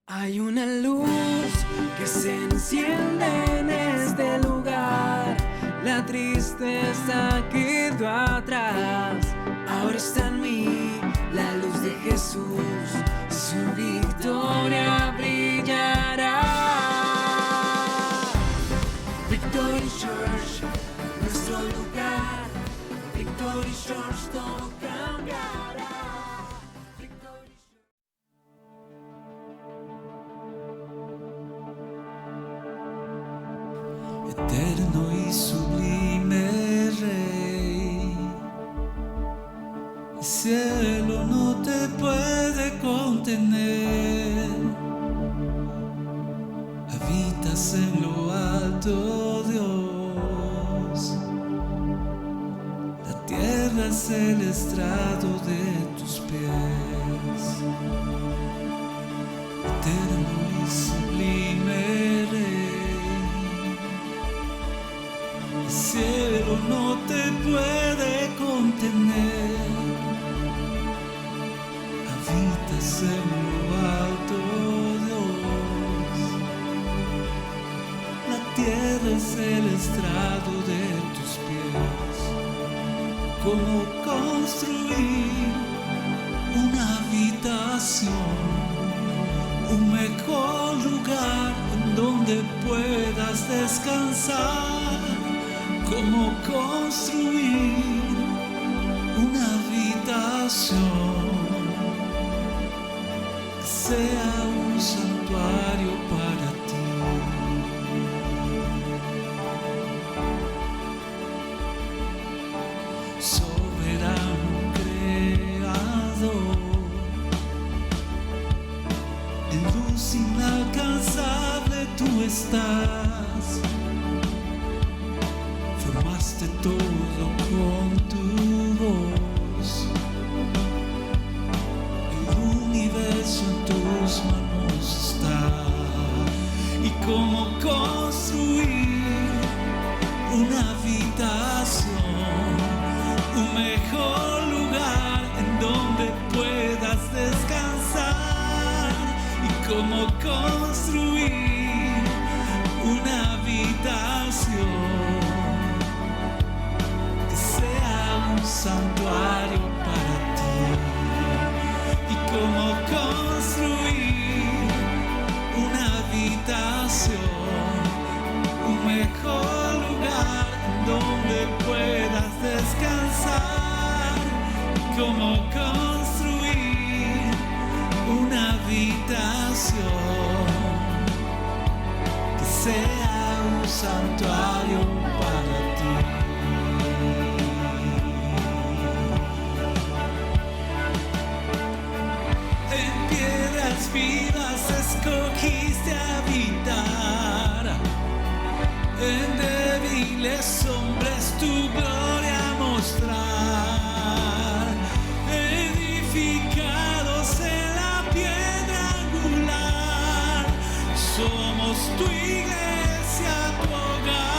Hay una luz que se enciende en este lugar. La tristeza quedó atrás. Ahora está en mí la luz de Jesús. Su victoria brillará. Victory Church, nuestro lugar. Victory Church, todo cambiará. Eterno y sublime Rey, el cielo no te puede contener. Habitas en lo alto, Dios. La tierra es el estrado de tus pies. Eterno y sublime Rey, el cielo no te puede contener. Habitas en lo alto, Dios. La tierra es el estrado de tus pies. ¿Cómo construir una habitación? Un mejor lugar en donde puedas descansar. Cómo construir una habitación que sea un santuario para ti. Soberano Creador, en luz inalcanzable tú estás. Formaste todo con tu voz. El universo en tus manos está. Y cómo construir una habitación, un mejor lugar en donde puedas descansar. Y cómo construir una habitación santuario para ti. Y cómo construir una habitación, un mejor lugar donde puedas descansar. Y cómo construir una habitación que sea un santuario para ti. Vivas escogiste habitar, en débiles hombres tu gloria mostrar, edificados en la piedra angular, somos tu iglesia, tu hogar.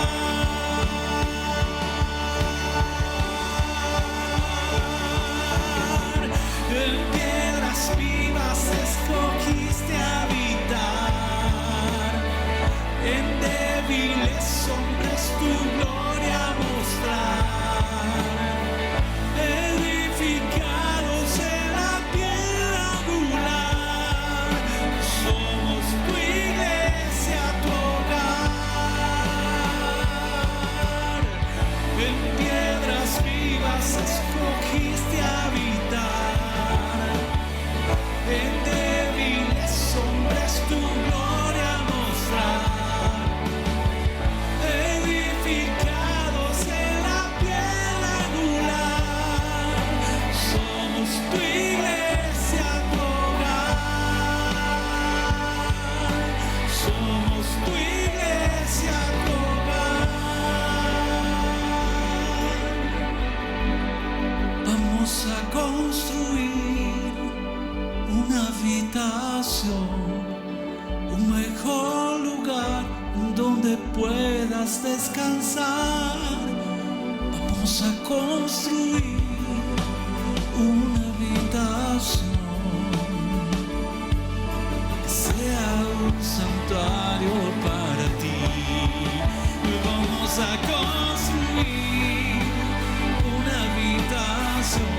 En piedras vivas escogiste habitar, en débiles hombres tu gloria mostrar, edificados en la piedra angular, somos tu iglesia, tu hogar. En piedras vivas escogiste habitar, en débiles hombres tu gloria mostrar, edificados en la piedra angular, somos tu iglesia, tu hogar, somos tu iglesia, tu hogar. Vamos a construir una habitación, un mejor lugar donde puedas descansar. Vamos a construir una habitación que sea un santuario para ti. Vamos a construir una habitación,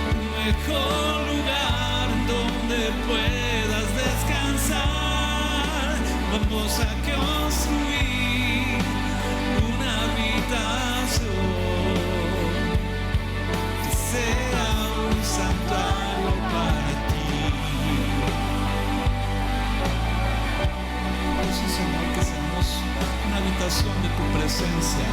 un mejor lugar donde puedas descansar. Vamos a construir una habitación que sea un santuario para ti. Eso, Señor, que seamos una habitación de tu presencia,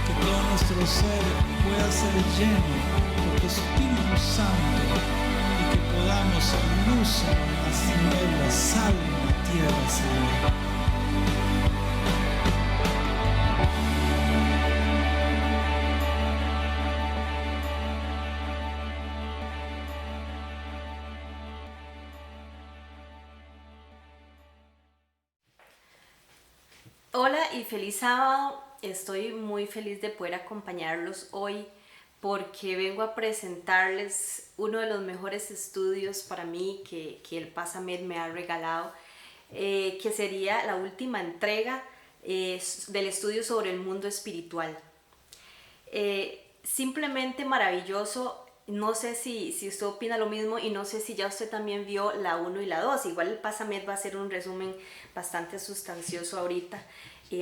que todo nuestro ser pueda ser lleno por tu Espíritu Santo y que podamos ser luz en las tinieblas, sal en la tierra, Señor. Hola y feliz sábado. Estoy muy feliz de poder acompañarlos hoy porque vengo a presentarles uno de los mejores estudios para mí que el PASAMED me ha regalado, que sería la última entrega del estudio sobre el mundo espiritual. Simplemente maravilloso. No sé si usted opina lo mismo y no sé si ya usted también vio la 1 y la 2. Igual el PASAMED va a hacer un resumen bastante sustancioso ahorita,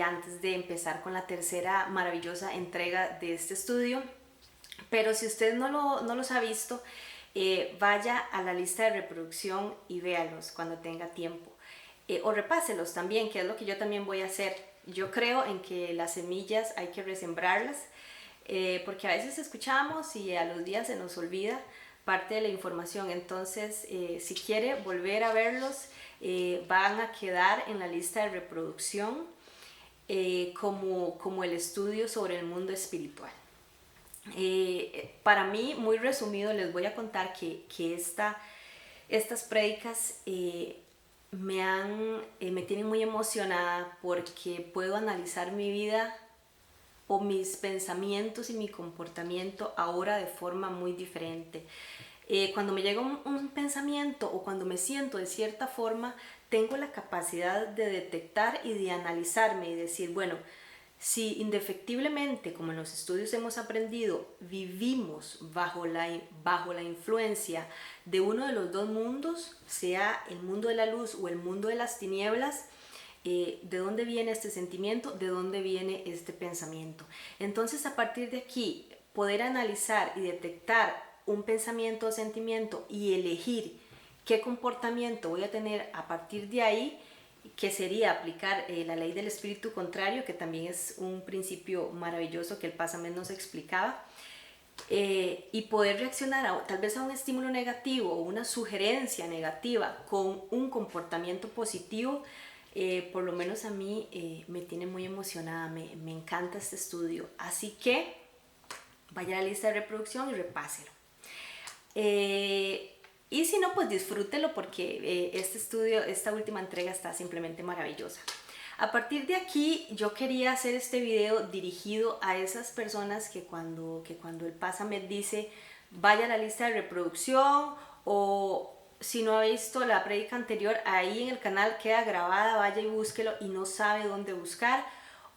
antes de empezar con la tercera maravillosa entrega de este estudio. Pero si usted no los ha visto, vaya a la lista de reproducción y véalos cuando tenga tiempo. O repáselos también, que es lo que yo también voy a hacer. Yo creo en que las semillas hay que resembrarlas, porque a veces escuchamos y a los días se nos olvida parte de la información. Entonces, si quiere volver a verlos, van a quedar en la lista de reproducción como el estudio sobre el mundo espiritual. Para mí, muy resumido, les voy a contar que estas prédicas me tienen muy emocionada porque puedo analizar mi vida o mis pensamientos y mi comportamiento ahora de forma muy diferente. Cuando me llega un pensamiento o cuando me siento de cierta forma, tengo la capacidad de detectar y de analizarme y decir, bueno, si indefectiblemente, como en los estudios hemos aprendido, vivimos bajo la influencia de uno de los dos mundos, sea el mundo de la luz o el mundo de las tinieblas, ¿de dónde viene este sentimiento? ¿De dónde viene este pensamiento? Entonces, a partir de aquí, poder analizar y detectar un pensamiento o sentimiento y elegir qué comportamiento voy a tener a partir de ahí, que sería aplicar la ley del espíritu contrario, que también es un principio maravilloso que el PASAMED nos explicaba, y poder reaccionar tal vez a un estímulo negativo o una sugerencia negativa con un comportamiento positivo. Por lo menos a mí me tiene muy emocionada, me encanta este estudio, así que vaya a la lista de reproducción y repáselo. Y si no, pues disfrútelo porque este estudio, esta última entrega está simplemente maravillosa. A partir de aquí yo quería hacer este video dirigido a esas personas que cuando el PASAMED dice vaya a la lista de reproducción, o si no ha visto la prédica anterior, ahí en el canal queda grabada, vaya y búsquelo y no sabe dónde buscar,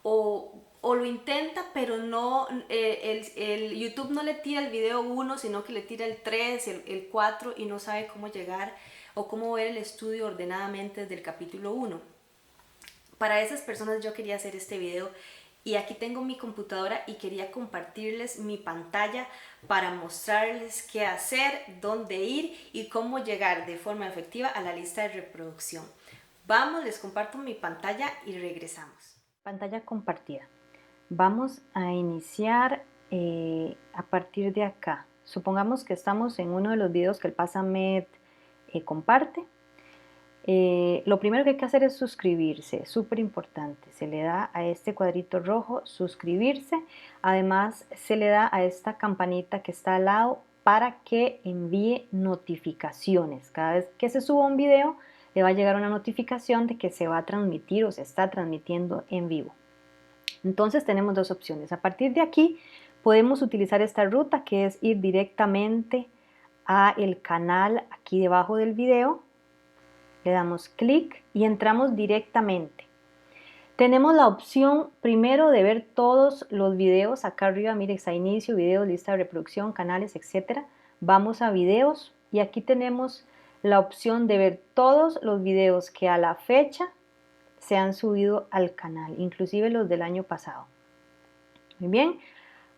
o lo intenta pero no, el YouTube no le tira el video 1, sino que le tira el 3, el 4 y no sabe cómo llegar o cómo ver el estudio ordenadamente desde el capítulo 1. Para esas personas yo quería hacer este video y aquí tengo mi computadora y quería compartirles mi pantalla para mostrarles qué hacer, dónde ir y cómo llegar de forma efectiva a la lista de reproducción. Vamos, les comparto mi pantalla y regresamos. Pantalla compartida. Vamos a iniciar a partir de acá. Supongamos que estamos en uno de los videos que el PASAMED comparte. Lo primero que hay que hacer es suscribirse, súper importante. Se le da a este cuadrito rojo, suscribirse. Además, se le da a esta campanita que está al lado para que envíe notificaciones. Cada vez que se suba un video, le va a llegar una notificación de que se va a transmitir o se está transmitiendo en vivo. Entonces tenemos dos opciones. A partir de aquí podemos utilizar esta ruta, que es ir directamente a el canal aquí debajo del video. Le damos clic y entramos directamente. Tenemos la opción primero de ver todos los videos. Acá arriba, mire, está inicio, videos, lista de reproducción, canales, etc. Vamos a videos y aquí tenemos la opción de ver todos los videos que a la fecha se han subido al canal, inclusive los del año pasado. Muy bien.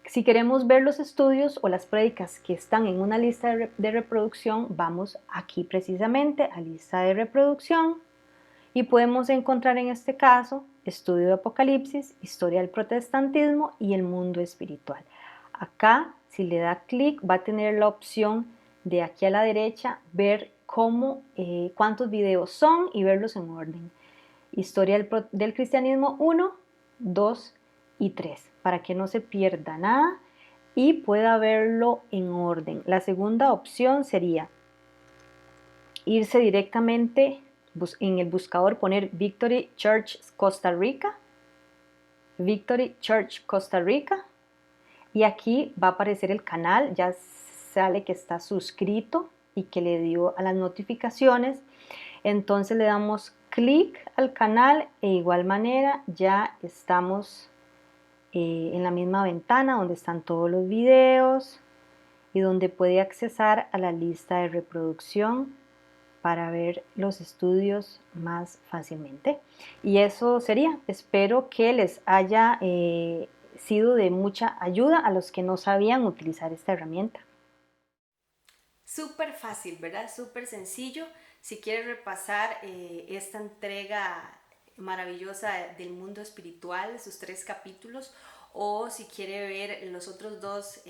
Si queremos ver los estudios o las prédicas que están en una lista de reproducción, vamos aquí precisamente a lista de reproducción y podemos encontrar en este caso estudio de Apocalipsis, historia del protestantismo y el mundo espiritual. Acá, si le da clic, va a tener la opción de aquí a la derecha ver cuántos videos son y verlos en orden. Historia del cristianismo 1, 2 y 3, para que no se pierda nada y pueda verlo en orden. La segunda opción sería irse directamente en el buscador, poner Victory Church Costa Rica, Victory Church Costa Rica, y aquí va a aparecer el canal, ya sale que está suscrito y que le dio a las notificaciones. Entonces le damos clic al canal e igual manera ya estamos en la misma ventana donde están todos los videos y donde puede accesar a la lista de reproducción para ver los estudios más fácilmente. Y eso sería. Espero que les haya sido de mucha ayuda a los que no sabían utilizar esta herramienta. Súper fácil, ¿verdad? Súper sencillo. Si quieres repasar esta entrega maravillosa del mundo espiritual, sus 3 capítulos, o si quiere ver los otros 2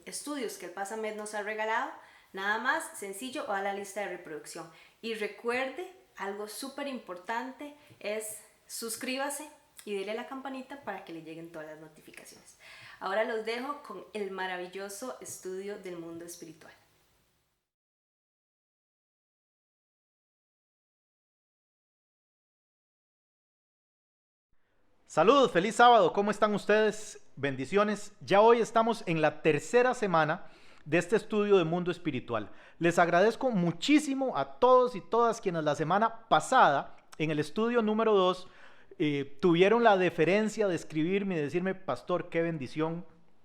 estudios que el Pasamed nos ha regalado, nada más sencillo, va a la lista de reproducción. Y recuerde, algo súper importante es suscríbase y dele a la campanita para que le lleguen todas las notificaciones. Ahora los dejo con el maravilloso estudio del mundo espiritual. Saludos, feliz sábado, ¿cómo están ustedes? Bendiciones. Ya hoy estamos en la tercera semana de este estudio de mundo espiritual. Les agradezco muchísimo a todos y todas quienes la semana pasada, en el estudio número 2, tuvieron la deferencia de escribirme y decirme: pastor, qué bendición,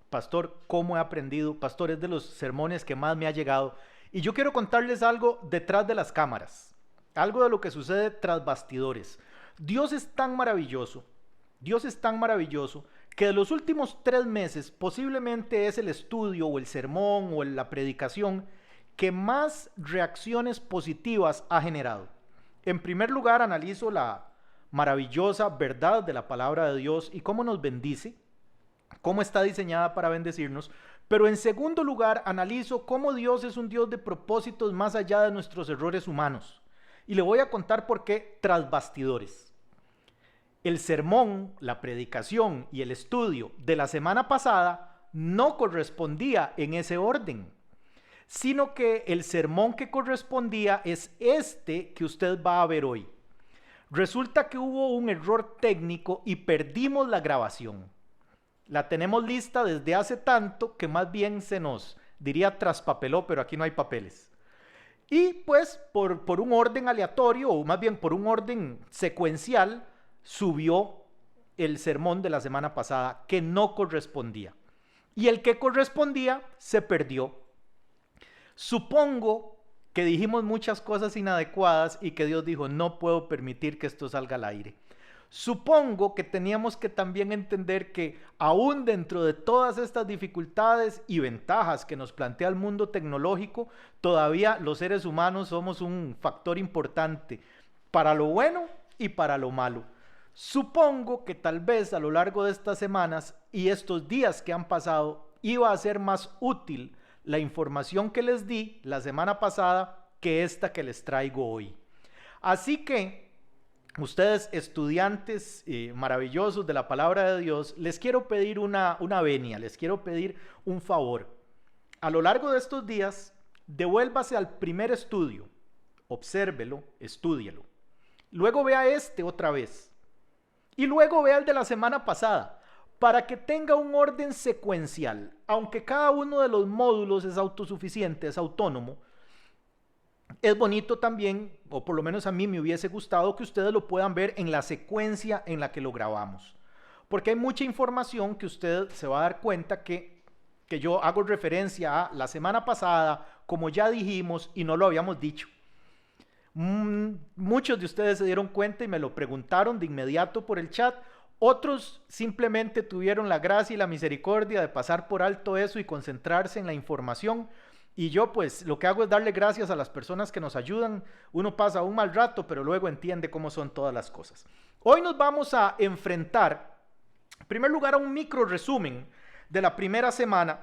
pastor, cómo he aprendido, pastor, es de los sermones que más me ha llegado. Y yo quiero contarles algo detrás de las cámaras, algo de lo que sucede tras bastidores. Dios es tan maravilloso que de los últimos 3 meses posiblemente es el estudio o el sermón o la predicación que más reacciones positivas ha generado. En primer lugar, analizo la maravillosa verdad de la palabra de Dios y cómo nos bendice, cómo está diseñada para bendecirnos. Pero en segundo lugar, analizo cómo Dios es un Dios de propósitos más allá de nuestros errores humanos. Y le voy a contar por qué tras bastidores. El sermón, la predicación y el estudio de la semana pasada no correspondía en ese orden, sino que el sermón que correspondía es este que usted va a ver hoy. Resulta que hubo un error técnico y perdimos la grabación. La tenemos lista desde hace tanto que más bien se nos traspapeló, pero aquí no hay papeles. Y pues por un orden aleatorio, o más bien por un orden secuencial, subió el sermón de la semana pasada que no correspondía. Y el que correspondía se perdió. Supongo que dijimos muchas cosas inadecuadas y que Dios dijo: no puedo permitir que esto salga al aire. Supongo que teníamos que también entender que aún dentro de todas estas dificultades y ventajas que nos plantea el mundo tecnológico, todavía los seres humanos somos un factor importante para lo bueno y para lo malo. Supongo que tal vez a lo largo de estas semanas y estos días que han pasado iba a ser más útil la información que les di la semana pasada que esta que les traigo hoy. Así que ustedes, estudiantes maravillosos de la palabra de Dios, les quiero pedir una venia, les quiero pedir un favor. A lo largo de estos días, devuélvase al primer estudio, obsérvelo, estúdielo. Luego vea este otra vez. Y luego vea el de la semana pasada, para que tenga un orden secuencial. Aunque cada uno de los módulos es autosuficiente, es autónomo, es bonito también, o por lo menos a mí me hubiese gustado que ustedes lo puedan ver en la secuencia en la que lo grabamos. Porque hay mucha información que usted se va a dar cuenta que yo hago referencia a la semana pasada, como ya dijimos y no lo habíamos dicho. Muchos de ustedes se dieron cuenta y me lo preguntaron de inmediato por el chat. Otros simplemente tuvieron la gracia y la misericordia de pasar por alto eso y concentrarse en la información. Y yo pues lo que hago es darle gracias a las personas que nos ayudan. Uno pasa un mal rato, pero luego entiende cómo son todas las cosas. Hoy nos vamos a enfrentar, en primer lugar, a un micro resumen de la primera semana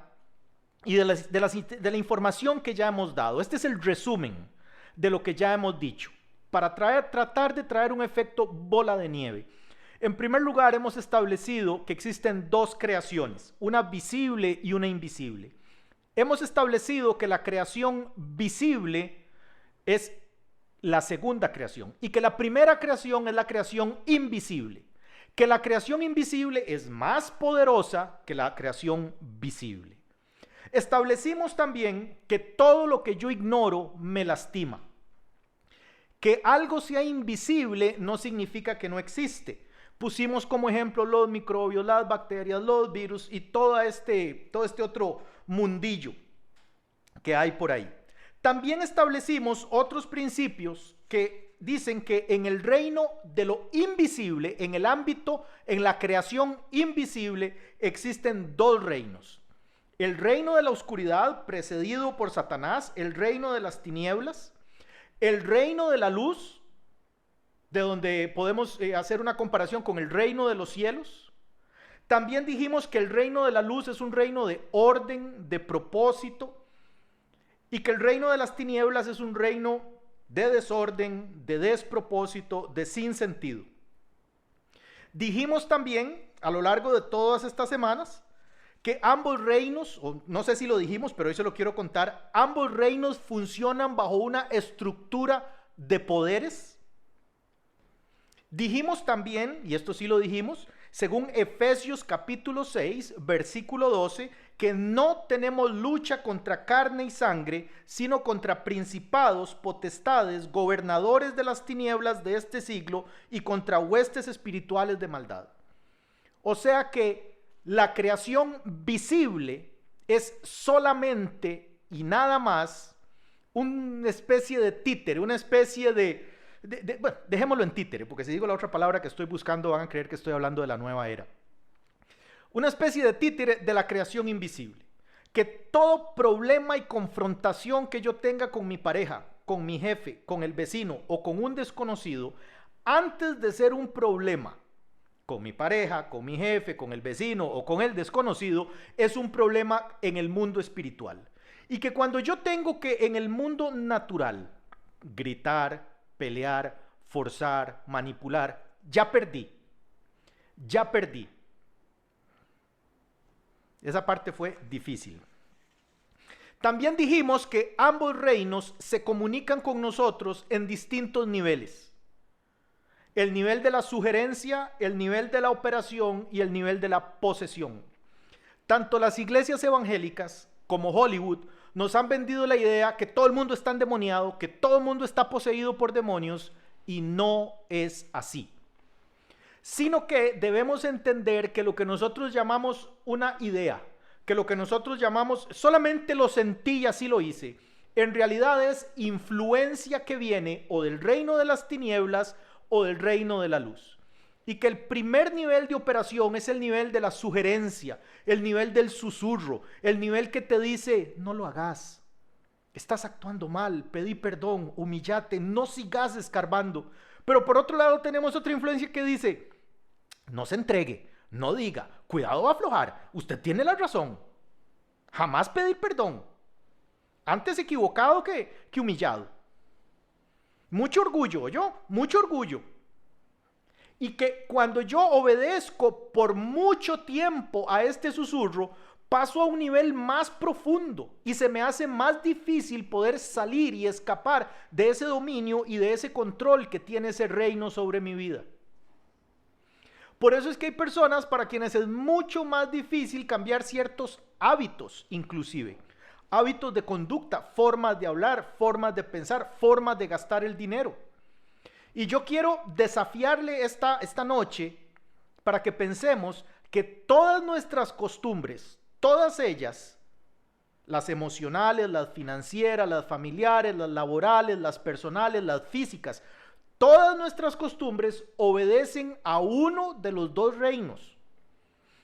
y de la información que ya hemos dado. Este es el resumen de lo que ya hemos dicho, para tratar de traer un efecto bola de nieve. En primer lugar, hemos establecido que existen dos creaciones, una visible y una invisible. Hemos establecido que la creación visible es la segunda creación y que la primera creación es la creación invisible, que la creación invisible es más poderosa que la creación visible. Establecimos también que todo lo que yo ignoro me lastima. Que algo sea invisible no significa que no existe. Pusimos como ejemplo los microbios, las bacterias, los virus y todo este otro mundillo que hay por ahí. También establecimos otros principios que dicen que en el reino de lo invisible, en el ámbito, en la creación invisible, existen dos reinos. El reino de la oscuridad, precedido por Satanás, el reino de las tinieblas, el reino de la luz, de donde podemos hacer una comparación con el reino de los cielos. También dijimos que el reino de la luz es un reino de orden, de propósito, y que el reino de las tinieblas es un reino de desorden, de despropósito, de sinsentido. Dijimos también, a lo largo de todas estas semanas, que ambos reinos, o no sé si lo dijimos, pero hoy se lo quiero contar, ambos reinos funcionan bajo una estructura de poderes. Dijimos también, y esto sí lo dijimos, según Efesios capítulo 6, versículo 12, que no tenemos lucha contra carne y sangre, sino contra principados, potestades, gobernadores de las tinieblas de este siglo y contra huestes espirituales de maldad. O sea que la creación visible es solamente y nada más una especie de títere, una especie bueno, dejémoslo en títere, porque si digo la otra palabra que estoy buscando van a creer que estoy hablando de la nueva era. Una especie de títere de la creación invisible. Que todo problema y confrontación que yo tenga con mi pareja, con mi jefe, con el vecino o con un desconocido, antes de ser un problema con mi pareja, con mi jefe, con el vecino o con el desconocido, es un problema en el mundo espiritual. Y que cuando yo tengo que en el mundo natural gritar, pelear, forzar, manipular, ya perdí. Ya perdí. Esa parte fue difícil. También dijimos que ambos reinos se comunican con nosotros en distintos niveles. El nivel de la sugerencia, el nivel de la operación y el nivel de la posesión. Tanto las iglesias evangélicas como Hollywood nos han vendido la idea que todo el mundo está endemoniado, que todo el mundo está poseído por demonios, y no es así. Sino que debemos entender que lo que nosotros llamamos una idea, que lo que nosotros llamamos solamente lo sentí y así lo hice, en realidad es influencia que viene o del reino de las tinieblas o del reino de la luz. Y que el primer nivel de operación es el nivel de la sugerencia, el nivel del susurro, el nivel que te dice, no lo hagas, estás actuando mal, pedí perdón, humillate, no sigas escarbando. Pero por otro lado tenemos otra influencia que dice, no se entregue, no diga, cuidado va a aflojar, usted tiene la razón, jamás pedí perdón, antes equivocado que humillado. Mucho orgullo, mucho orgullo. Y que cuando yo obedezco por mucho tiempo a este susurro, paso a un nivel más profundo y se me hace más difícil poder salir y escapar de ese dominio y de ese control que tiene ese reino sobre mi vida. Por eso es que hay personas para quienes es mucho más difícil cambiar ciertos hábitos inclusive. hábitos de conducta, formas de hablar, formas de pensar, formas de gastar el dinero. Y yo quiero desafiarle esta noche para que pensemos que todas nuestras costumbres, todas ellas, las emocionales, las financieras, las familiares, las laborales, las personales, las físicas, todas nuestras costumbres obedecen a uno de los dos reinos.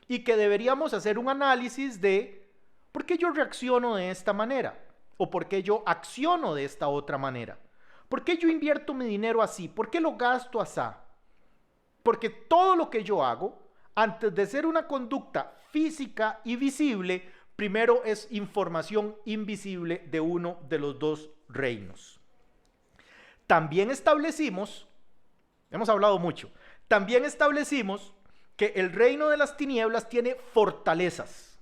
Y que deberíamos hacer un análisis de por qué yo reacciono de esta manera o por qué yo acciono de esta otra manera. ¿Por qué yo invierto mi dinero así? ¿Por qué lo gasto así? Porque todo lo que yo hago, antes de ser una conducta física y visible, primero es información invisible de uno de los dos reinos. También establecimos, hemos hablado mucho, también establecimos que el reino de las tinieblas tiene fortalezas.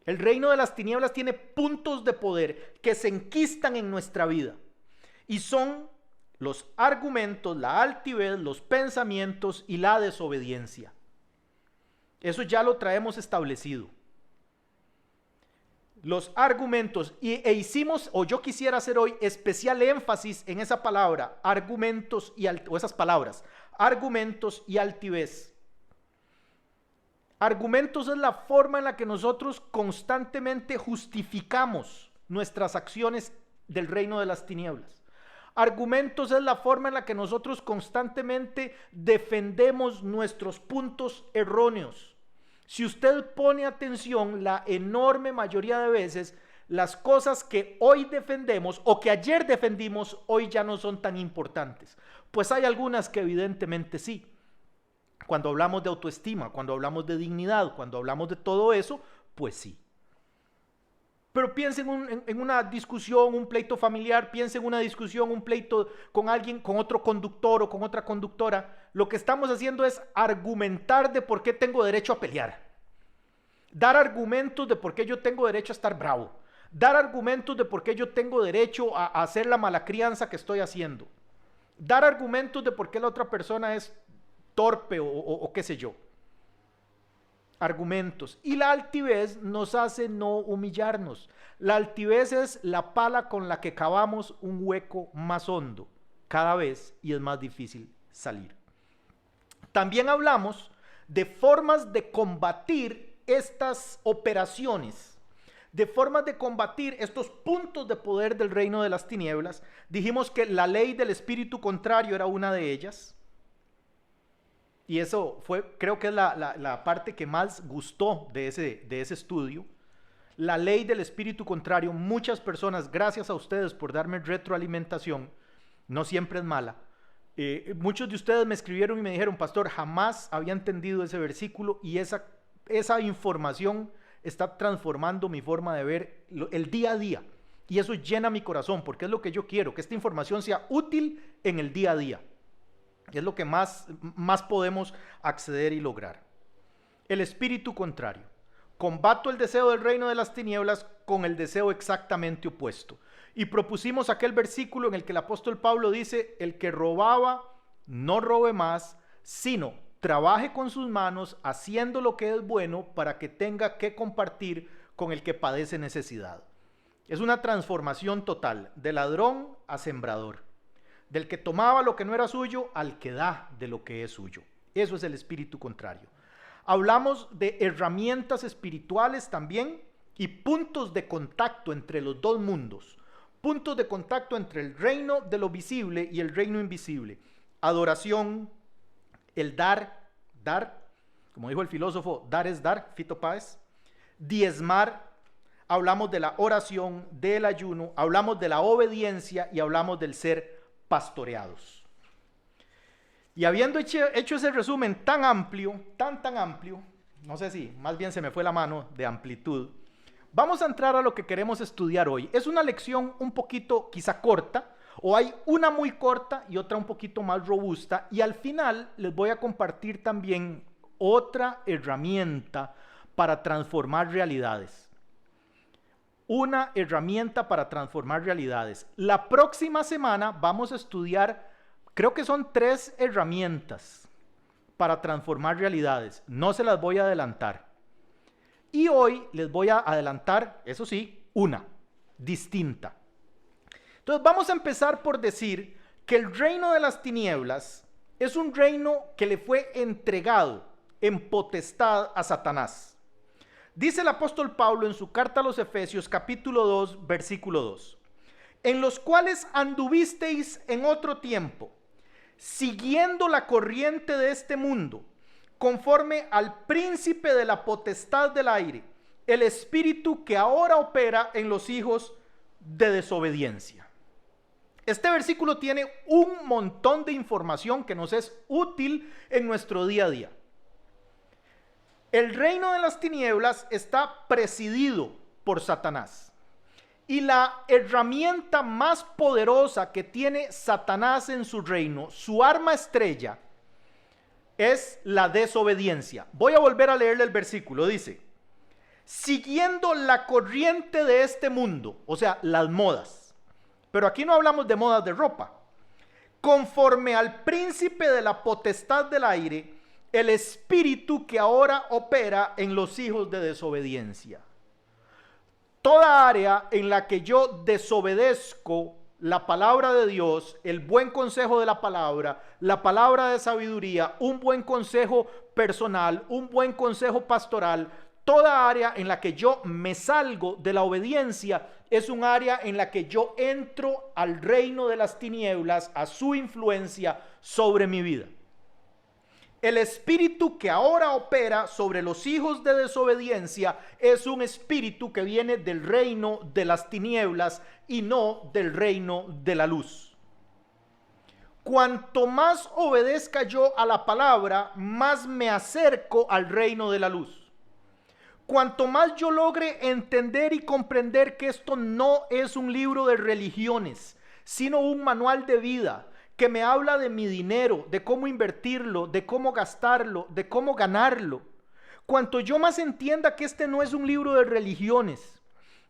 El reino de las tinieblas tiene puntos de poder que se enquistan en nuestra vida. Y son los argumentos, la altivez, los pensamientos y la desobediencia. Eso ya lo traemos establecido. Los argumentos, yo quisiera hacer hoy especial énfasis en esa palabra, argumentos o esas palabras, argumentos y altivez. Argumentos es la forma en la que nosotros constantemente justificamos nuestras acciones del reino de las tinieblas. Argumentos es la forma en la que nosotros constantemente defendemos nuestros puntos erróneos. Si usted pone atención, la enorme mayoría de veces, las cosas que hoy defendemos o que ayer defendimos, hoy ya no son tan importantes. Pues hay algunas que evidentemente sí. Cuando hablamos de autoestima, cuando hablamos de dignidad, cuando hablamos de todo eso, pues sí. Pero piensen en una discusión, un pleito familiar, piensen en una discusión, un pleito con alguien, con otro conductor o con otra conductora. Lo que estamos haciendo es argumentar de por qué tengo derecho a pelear. Dar argumentos de por qué yo tengo derecho a estar bravo. Dar argumentos de por qué yo tengo derecho a hacer la mala crianza que estoy haciendo. Dar argumentos de por qué la otra persona es torpe o qué sé yo. Argumentos. Y la altivez nos hace no humillarnos. La altivez es la pala con la que cavamos un hueco más hondo cada vez y es más difícil salir. También hablamos de formas de combatir estas operaciones, de formas de combatir estos puntos de poder del reino de las tinieblas. Dijimos que la ley del espíritu contrario era una de ellas. Y eso creo que es la parte que más gustó de ese estudio. La ley del espíritu contrario. Muchas personas, gracias a ustedes por darme retroalimentación, no siempre es mala. Muchos de ustedes me escribieron y me dijeron, pastor, jamás había entendido ese versículo y esa información está transformando mi forma de ver el día a día. Y eso llena mi corazón porque es lo que yo quiero, que esta información sea útil en el día a día. Es lo que más podemos acceder y lograr. El espíritu contrario. Combato el deseo del reino de las tinieblas con el deseo exactamente opuesto. Y propusimos aquel versículo en el que el apóstol Pablo dice, el que robaba, no robe más, sino trabaje con sus manos, haciendo lo que es bueno para que tenga que compartir con el que padece necesidad. Es una transformación total, de ladrón a sembrador. Del que tomaba lo que no era suyo al que da de lo que es suyo. Eso es el espíritu contrario. Hablamos de herramientas espirituales también y puntos de contacto entre los dos mundos. Puntos de contacto entre el reino de lo visible y el reino invisible. Adoración, el dar, como dijo el filósofo, dar es dar, Fito Páez. Diezmar, hablamos de la oración, del ayuno, hablamos de la obediencia y hablamos del ser pastoreados. Y habiendo hecho ese resumen tan amplio, tan amplio, no sé si más bien se me fue la mano de amplitud, vamos a entrar a lo que queremos estudiar hoy. Es una lección un poquito quizá corta, o hay una muy corta y otra un poquito más robusta, y al final les voy a compartir también otra herramienta para transformar realidades. Una herramienta para transformar realidades. La próxima semana vamos a estudiar, creo que son 3 herramientas para transformar realidades. No se las voy a adelantar. Y hoy les voy a adelantar, eso sí, una distinta. Entonces vamos a empezar por decir que el reino de las tinieblas es un reino que le fue entregado en potestad a Satanás. Dice el apóstol Pablo en su carta a los Efesios capítulo 2 versículo 2, en los cuales anduvisteis en otro tiempo, siguiendo la corriente de este mundo, conforme al príncipe de la potestad del aire, el espíritu que ahora opera en los hijos de desobediencia. Este versículo tiene un montón de información que nos es útil en nuestro día a día. El reino de las tinieblas está presidido por Satanás. Y la herramienta más poderosa que tiene Satanás en su reino, su arma estrella, es la desobediencia. Voy a volver a leerle el versículo. Dice, siguiendo la corriente de este mundo, o sea, las modas. Pero aquí no hablamos de modas de ropa. Conforme al príncipe de la potestad del aire, el espíritu que ahora opera en los hijos de desobediencia. Toda área en la que yo desobedezco la palabra de Dios, el buen consejo de la palabra de sabiduría, un buen consejo personal, un buen consejo pastoral, toda área en la que yo me salgo de la obediencia es un área en la que yo entro al reino de las tinieblas, a su influencia sobre mi vida. El espíritu que ahora opera sobre los hijos de desobediencia es un espíritu que viene del reino de las tinieblas y no del reino de la luz. Cuanto más obedezca yo a la palabra, más me acerco al reino de la luz. Cuanto más yo logre entender y comprender que esto no es un libro de religiones, sino un manual de vida que me habla de mi dinero, de cómo invertirlo, de cómo gastarlo, de cómo ganarlo. Cuanto yo más entienda que este no es un libro de religiones,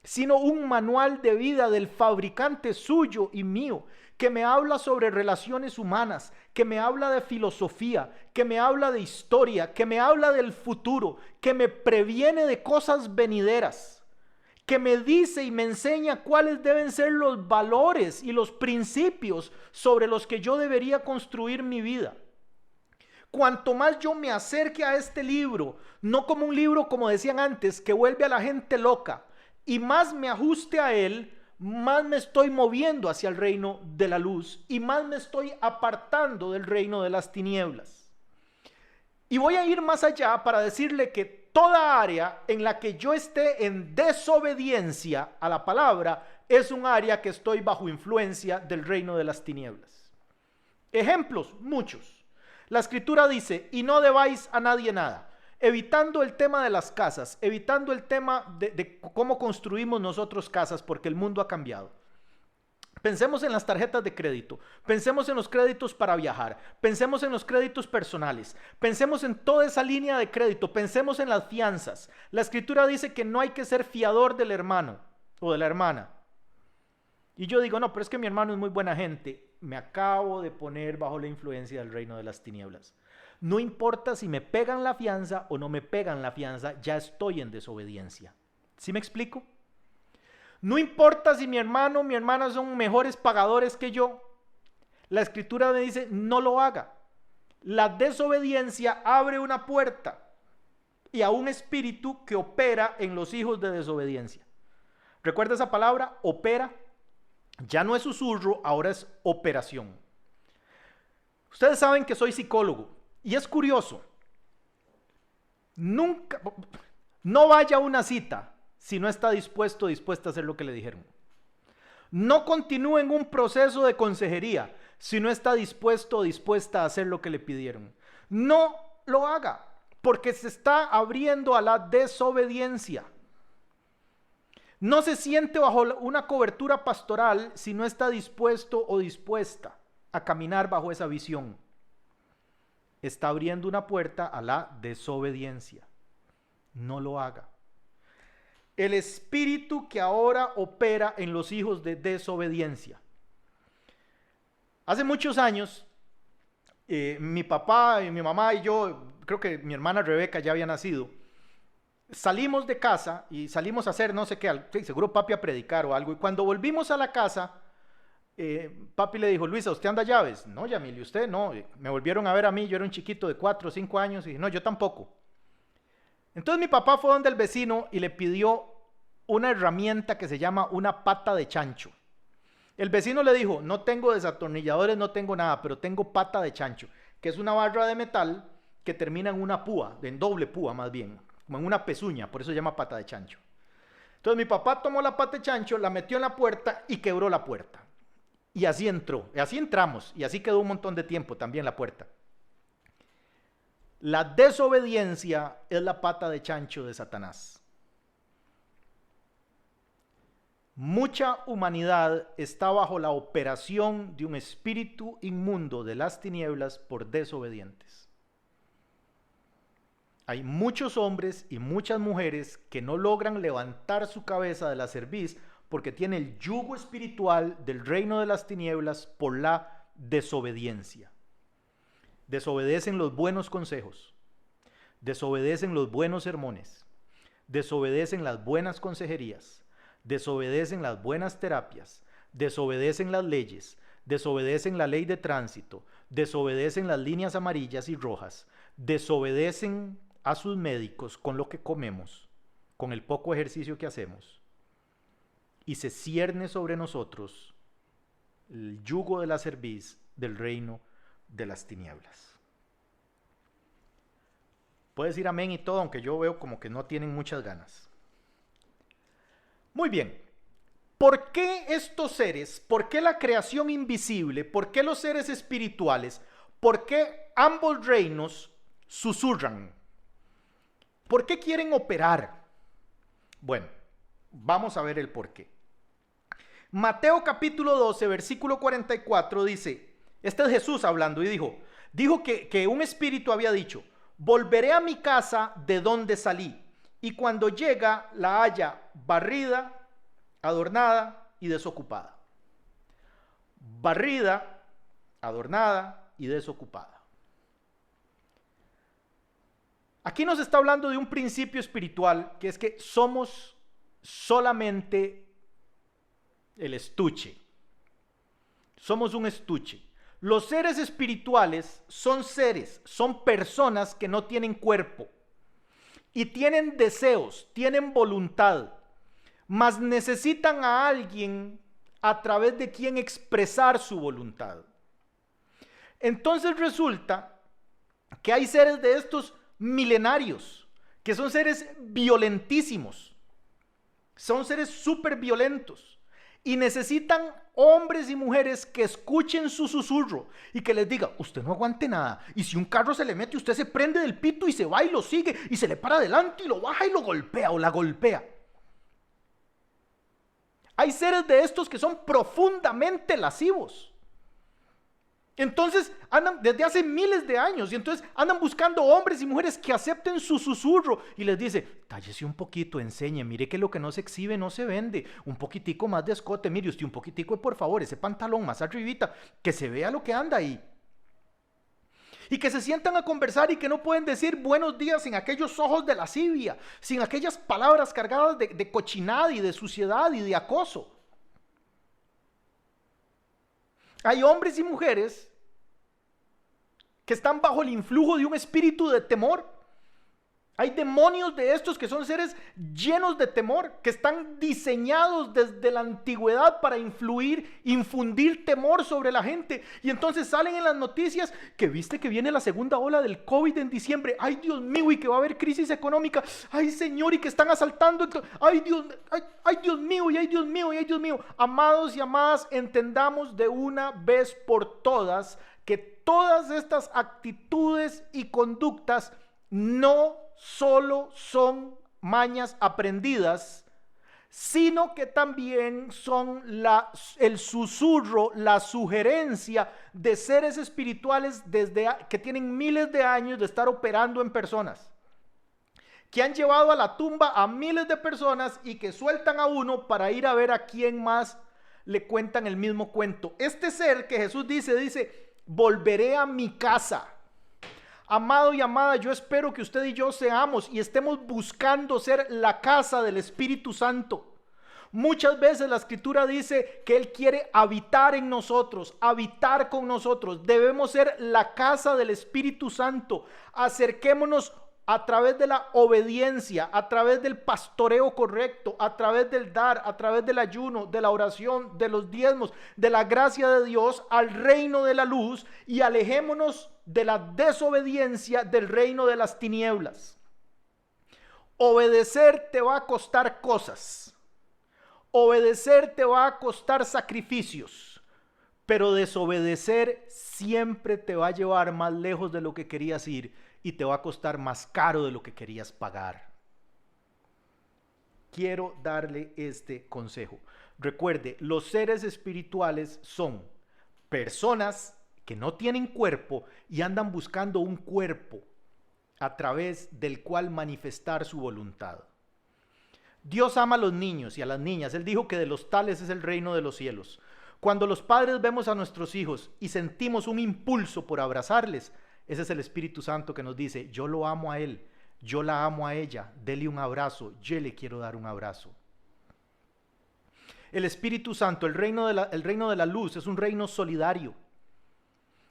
sino un manual de vida del fabricante suyo y mío, que me habla sobre relaciones humanas, que me habla de filosofía, que me habla de historia, que me habla del futuro, que me previene de cosas venideras, que me dice y me enseña cuáles deben ser los valores y los principios sobre los que yo debería construir mi vida. Cuanto más yo me acerque a este libro, no como un libro, como decían antes, que vuelve a la gente loca, y más me ajuste a él, más me estoy moviendo hacia el reino de la luz y más me estoy apartando del reino de las tinieblas. Y voy a ir más allá para decirle que toda área en la que yo esté en desobediencia a la palabra es un área que estoy bajo influencia del reino de las tinieblas. Ejemplos, muchos. La escritura dice, y no debáis a nadie nada. Evitando el tema de las casas, evitando el tema de cómo construimos nosotros casas, porque el mundo ha cambiado. Pensemos en las tarjetas de crédito, pensemos en los créditos para viajar, pensemos en los créditos personales, pensemos en toda esa línea de crédito, pensemos en las fianzas. La escritura dice que no hay que ser fiador del hermano o de la hermana. Y yo digo, no, pero es que mi hermano es muy buena gente. Me acabo de poner bajo la influencia del reino de las tinieblas. No importa si me pegan la fianza o no me pegan la fianza, ya estoy en desobediencia. ¿Sí me explico? No importa si mi hermano o mi hermana son mejores pagadores que yo. La escritura me dice, no lo haga. La desobediencia abre una puerta y a un espíritu que opera en los hijos de desobediencia. ¿Recuerda esa palabra? Opera. Ya no es susurro, ahora es operación. Ustedes saben que soy psicólogo. Y es curioso, no vaya a una cita si no está dispuesto o dispuesta a hacer lo que le dijeron. No continúe en un proceso de consejería si no está dispuesto o dispuesta a hacer lo que le pidieron. No lo haga, porque se está abriendo a la desobediencia. No se siente bajo una cobertura pastoral si no está dispuesto o dispuesta a caminar bajo esa visión. Está abriendo una puerta a la desobediencia. No lo haga. El espíritu que ahora opera en los hijos de desobediencia. Hace muchos años, mi papá y mi mamá y yo, creo que mi hermana Rebeca ya había nacido, salimos de casa y salimos a hacer no sé qué, sí, seguro papi a predicar o algo, y cuando volvimos a la casa, papi le dijo, Luisa, ¿usted anda llaves? No, Yamil, ¿y usted? No, me volvieron a ver a mí, yo era un chiquito de 4 o 5 años, y dije, no, yo tampoco. Entonces mi papá fue donde el vecino y le pidió una herramienta que se llama una pata de chancho. El vecino le dijo, no tengo desatornilladores, no tengo nada, pero tengo pata de chancho, que es una barra de metal que termina en una púa, en doble púa más bien, como en una pezuña, por eso se llama pata de chancho. Entonces mi papá tomó la pata de chancho, la metió en la puerta y quebró la puerta. Y así entró, y así entramos, y así quedó un montón de tiempo también la puerta. La desobediencia es la pata de chancho de Satanás. Mucha humanidad está bajo la operación de un espíritu inmundo de las tinieblas por desobedientes. Hay muchos hombres y muchas mujeres que no logran levantar su cabeza de la cerviz porque tienen el yugo espiritual del reino de las tinieblas por la desobediencia. Desobedecen los buenos consejos, desobedecen los buenos sermones, desobedecen las buenas consejerías, desobedecen las buenas terapias, desobedecen las leyes, desobedecen la ley de tránsito, desobedecen las líneas amarillas y rojas, desobedecen a sus médicos con lo que comemos, con el poco ejercicio que hacemos, y se cierne sobre nosotros el yugo de la cerviz del reino de las tinieblas. Puedes decir amén y todo, aunque yo veo como que no tienen muchas ganas. Muy bien, ¿por qué estos seres, por qué la creación invisible, por qué los seres espirituales, por qué ambos reinos susurran? ¿Por qué quieren operar? Bueno, vamos a ver el por qué. Mateo capítulo 12, versículo 44 dice, este es Jesús hablando y dijo que un espíritu había dicho, volveré a mi casa de donde salí, y cuando llega la halla barrida, adornada y desocupada. Barrida, adornada y desocupada. Aquí nos está hablando de un principio espiritual, que es que somos solamente el estuche. Somos un estuche. Los seres espirituales son seres, son personas que no tienen cuerpo y tienen deseos, tienen voluntad, mas necesitan a alguien a través de quien expresar su voluntad. Entonces resulta que hay seres de estos milenarios, que son seres violentísimos, son seres súper violentos, y necesitan hombres y mujeres que escuchen su susurro y que les diga, usted no aguante nada, y si un carro se le mete, usted se prende del pito y se va y lo sigue, y se le para adelante y lo baja y lo golpea o la golpea. Hay seres de estos que son profundamente lascivos. Entonces andan desde hace miles de años y entonces andan buscando hombres y mujeres que acepten su susurro y les dice, tállese un poquito, enseñe, mire que lo que no se exhibe no se vende, un poquitico más de escote, mire usted un poquitico, por favor, ese pantalón más arribita, que se vea lo que anda ahí. Y que se sientan a conversar y que no pueden decir buenos días sin aquellos ojos de lascivia, sin aquellas palabras cargadas de cochinada y de suciedad y de acoso. Hay hombres y mujeres que están bajo el influjo de un espíritu de temor. Hay demonios de estos que son seres llenos de temor, que están diseñados desde la antigüedad para infundir temor sobre la gente. Y entonces salen en las noticias que viste que viene la segunda ola del COVID en diciembre. Ay, Dios mío, y que va a haber crisis económica. Ay, Señor, y que están asaltando. Ay, Dios mío, y ay, Dios mío, y ay, Dios mío. Amados y amadas, entendamos de una vez por todas que todas estas actitudes y conductas no solo son mañas aprendidas, sino que también son el susurro, la sugerencia de seres espirituales que tienen miles de años de estar operando en personas, que han llevado a la tumba a miles de personas y que sueltan a uno para ir a ver a quién más le cuentan el mismo cuento. Este ser que Jesús dice, volveré a mi casa. Amado y amada, yo espero que usted y yo seamos y estemos buscando ser la casa del Espíritu Santo. Muchas veces la Escritura dice que Él quiere habitar en nosotros, habitar con nosotros. Debemos ser la casa del Espíritu Santo. Acerquémonos a través de la obediencia, a través del pastoreo correcto, a través del dar, a través del ayuno, de la oración, de los diezmos, de la gracia de Dios al reino de la luz, y alejémonos de la desobediencia del reino de las tinieblas. Obedecer te va a costar cosas. Obedecer te va a costar sacrificios, pero desobedecer siempre te va a llevar más lejos de lo que querías ir y te va a costar más caro de lo que querías pagar. Quiero darle este consejo. Recuerde, los seres espirituales son personas que no tienen cuerpo y andan buscando un cuerpo a través del cual manifestar su voluntad. Dios ama a los niños y a las niñas. Él dijo que de los tales es el reino de los cielos. Cuando los padres vemos a nuestros hijos y sentimos un impulso por abrazarles, ese es el Espíritu Santo que nos dice: yo lo amo a él, yo la amo a ella, dele un abrazo, yo le quiero dar un abrazo. El Espíritu Santo, el reino de la luz, es un reino solidario.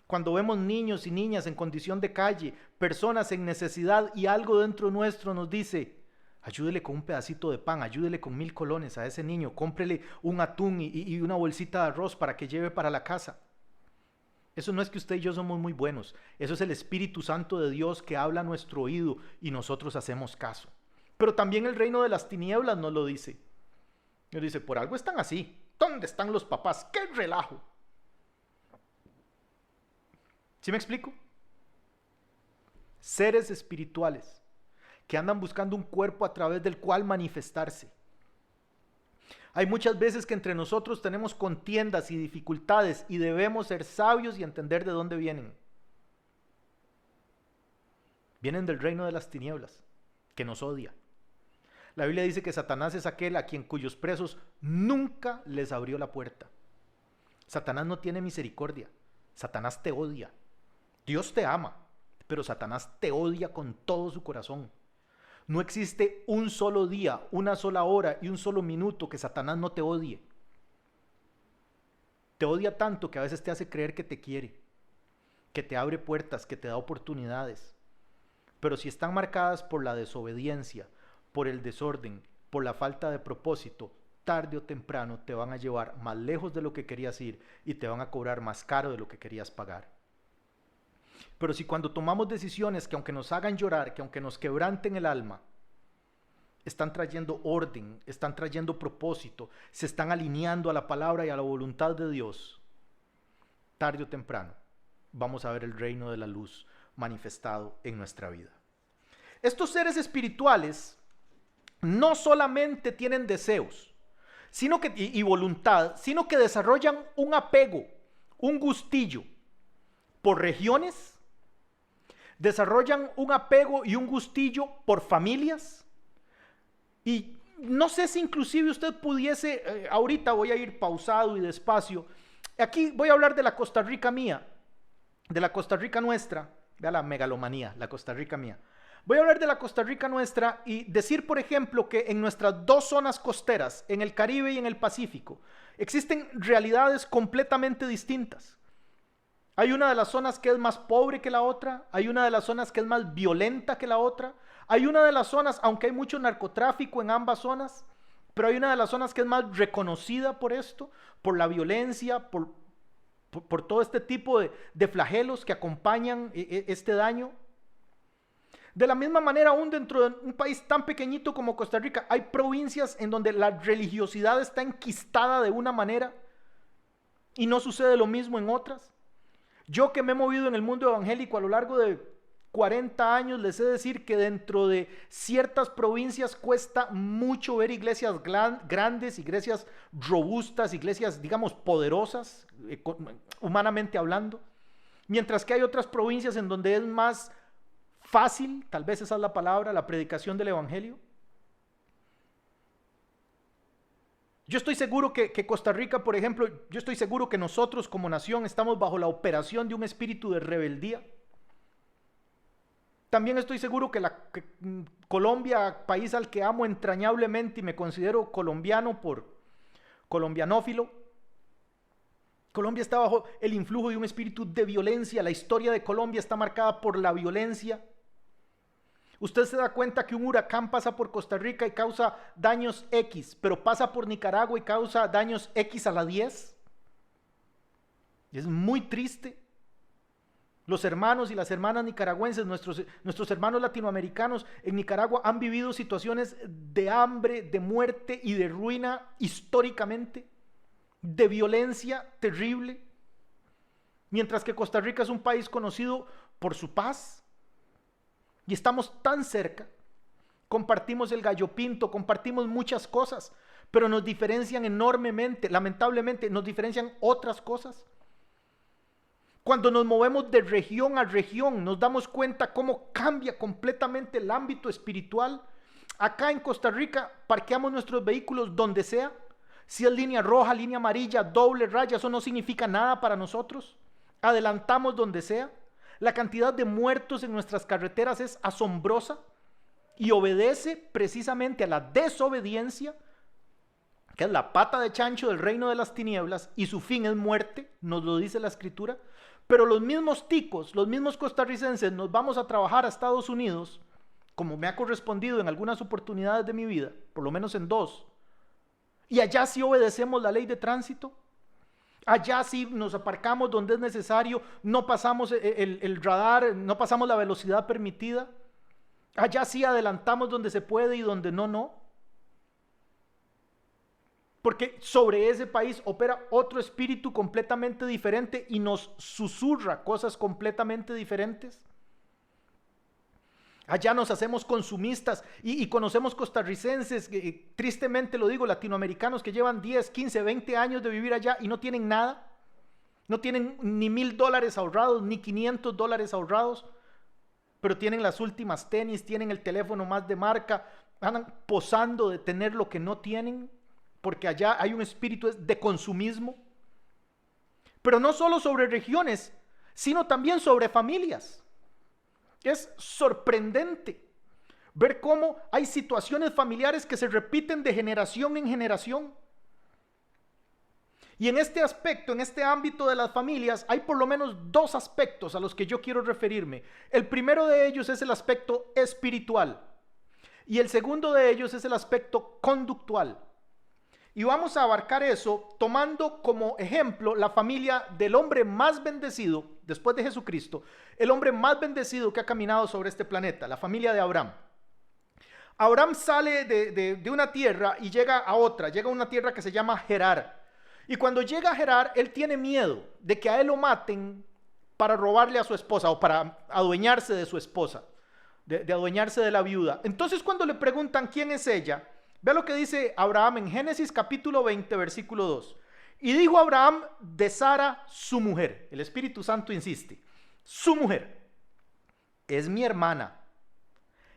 Cuando vemos niños y niñas en condición de calle, personas en necesidad, y algo dentro nuestro nos dice: ayúdele con un pedacito de pan, ayúdele con 1000 colones a ese niño, cómprele un atún y una bolsita de arroz para que lleve para la casa. Eso no es que usted y yo somos muy buenos, eso es el Espíritu Santo de Dios que habla a nuestro oído y nosotros hacemos caso. Pero también el reino de las tinieblas nos lo dice. Nos dice: por algo están así, ¿dónde están los papás? ¡Qué relajo! ¿Sí me explico? Seres espirituales que andan buscando un cuerpo a través del cual manifestarse. Hay muchas veces que entre nosotros tenemos contiendas y dificultades y debemos ser sabios y entender de dónde vienen. Vienen del reino de las tinieblas, que nos odia. La Biblia dice que Satanás es aquel a quien cuyos presos nunca les abrió la puerta. Satanás no tiene misericordia. Satanás te odia. Dios te ama, pero Satanás te odia con todo su corazón. No existe un solo día, una sola hora y un solo minuto que Satanás no te odie. Te odia tanto que a veces te hace creer que te quiere, que te abre puertas, que te da oportunidades. Pero si están marcadas por la desobediencia, por el desorden, por la falta de propósito, tarde o temprano te van a llevar más lejos de lo que querías ir y te van a cobrar más caro de lo que querías pagar. Pero si cuando tomamos decisiones que aunque nos hagan llorar, que aunque nos quebranten el alma, están trayendo orden, están trayendo propósito, se están alineando a la palabra y a la voluntad de Dios, tarde o temprano vamos a ver el reino de la luz manifestado en nuestra vida. Estos seres espirituales no solamente tienen deseos y voluntad, sino que desarrollan un apego, un gustillo por regiones, desarrollan un apego y un gustillo por familias. Y no sé si inclusive usted pudiese, ahorita voy a ir pausado y despacio, aquí voy a hablar de la Costa Rica mía, de la Costa Rica nuestra, vea la megalomanía, la Costa Rica mía. Voy a hablar de la Costa Rica nuestra y decir, por ejemplo, que en nuestras dos zonas costeras, en el Caribe y en el Pacífico, existen realidades completamente distintas. Hay una de las zonas que es más pobre que la otra, hay una de las zonas que es más violenta que la otra, hay una de las zonas, aunque hay mucho narcotráfico en ambas zonas, pero hay una de las zonas que es más reconocida por esto, por la violencia, por todo este tipo de flagelos que acompañan este daño. De la misma manera, aún dentro de un país tan pequeñito como Costa Rica, hay provincias en donde la religiosidad está enquistada de una manera y no sucede lo mismo en otras. Yo que me he movido en el mundo evangélico a lo largo de 40 años, les he de decir que dentro de ciertas provincias cuesta mucho ver iglesias grandes, iglesias robustas, iglesias, digamos, poderosas, humanamente hablando. Mientras que hay otras provincias en donde es más fácil, tal vez esa es la palabra, la predicación del evangelio. Yo estoy seguro que Costa Rica, por ejemplo, yo estoy seguro que nosotros como nación estamos bajo la operación de un espíritu de rebeldía. También estoy seguro que Colombia, país al que amo entrañablemente y me considero colombiano por colombianófilo, Colombia está bajo el influjo de un espíritu de violencia. La historia de Colombia está marcada por la violencia. Usted se da cuenta que un huracán pasa por Costa Rica y causa daños X, pero pasa por Nicaragua y causa daños X a la 10. Y es muy triste. Los hermanos y las hermanas nicaragüenses, nuestros hermanos latinoamericanos en Nicaragua han vivido situaciones de hambre, de muerte y de ruina históricamente, de violencia terrible, mientras que Costa Rica es un país conocido por su paz y estamos tan cerca, compartimos el gallo pinto, compartimos muchas cosas, pero nos diferencian enormemente, lamentablemente nos diferencian otras cosas. Cuando nos movemos de región a región, nos damos cuenta cómo cambia completamente el ámbito espiritual. Acá en Costa Rica parqueamos nuestros vehículos donde sea. Si es línea roja, línea amarilla, doble raya, eso no significa nada para nosotros. Adelantamos donde sea. La cantidad de muertos en nuestras carreteras es asombrosa y obedece precisamente a la desobediencia, que es la pata de chancho del reino de las tinieblas, y su fin es muerte, nos lo dice la Escritura. Pero los mismos ticos, los mismos costarricenses, nos vamos a trabajar a Estados Unidos, como me ha correspondido en algunas oportunidades de mi vida, por lo menos en 2. Y allá sí obedecemos la ley de tránsito. Allá sí nos aparcamos donde es necesario, no pasamos el radar, no pasamos la velocidad permitida. Allá sí adelantamos donde se puede y donde no, no. Porque sobre ese país opera otro espíritu completamente diferente y nos susurra cosas completamente diferentes. Allá nos hacemos consumistas y conocemos costarricenses, tristemente lo digo, latinoamericanos que llevan 10, 15, 20 años de vivir allá y no tienen nada. No tienen ni $1,000 ahorrados, ni $500 ahorrados, pero tienen las últimas tenis, tienen el teléfono más de marca, andan posando de tener lo que no tienen, porque allá hay un espíritu de consumismo. Pero no solo sobre regiones, sino también sobre familias. Es sorprendente ver cómo hay situaciones familiares que se repiten de generación en generación. Y en este aspecto, en este ámbito de las familias, hay por lo menos 2 aspectos a los que yo quiero referirme. El primero de ellos es el aspecto espiritual y el segundo de ellos es el aspecto conductual. Y vamos a abarcar eso tomando como ejemplo la familia del hombre más bendecido, después de Jesucristo, el hombre más bendecido que ha caminado sobre este planeta, la familia de Abraham. Abraham sale de una tierra y llega a otra, llega a una tierra que se llama Gerar. Y cuando llega a Gerar, él tiene miedo de que a él lo maten para robarle a su esposa o para adueñarse de su esposa, de adueñarse de la viuda. Entonces cuando le preguntan quién es ella, vea lo que dice Abraham en Génesis capítulo 20, versículo 2. Y dijo Abraham de Sara, su mujer. El Espíritu Santo insiste. Su mujer es mi hermana.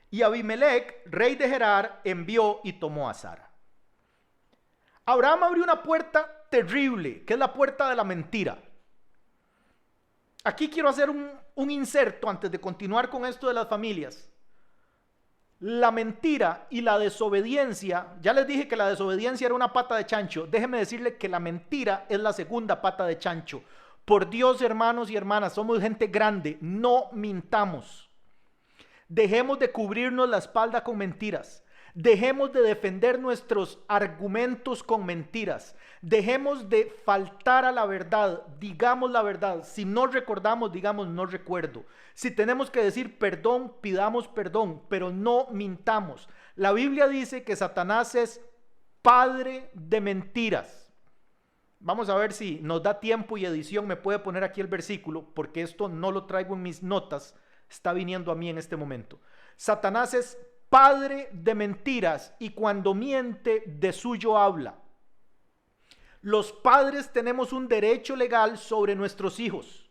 Y Abimelech, rey de Gerar, envió y tomó a Sara. Abraham abrió una puerta terrible, que es la puerta de la mentira. Aquí quiero hacer un inserto antes de continuar con esto de las familias. La mentira y la desobediencia, ya les dije que la desobediencia era una pata de chancho, déjenme decirle que la mentira es la segunda pata de chancho. Por Dios, hermanos y hermanas, somos gente grande, no mintamos. Dejemos de cubrirnos la espalda con mentiras. Dejemos de defender nuestros argumentos con mentiras. Dejemos de faltar a la verdad. Digamos la verdad. Si no recordamos, digamos no recuerdo. Si tenemos que decir perdón, pidamos perdón, pero no mintamos. La Biblia dice que Satanás es padre de mentiras. Vamos a ver si nos da tiempo y edición me puede poner aquí el versículo, porque esto no lo traigo en mis notas, está viniendo a mí en este momento. Satanás es padre de mentiras y cuando miente de suyo habla. Los padres tenemos un derecho legal sobre nuestros hijos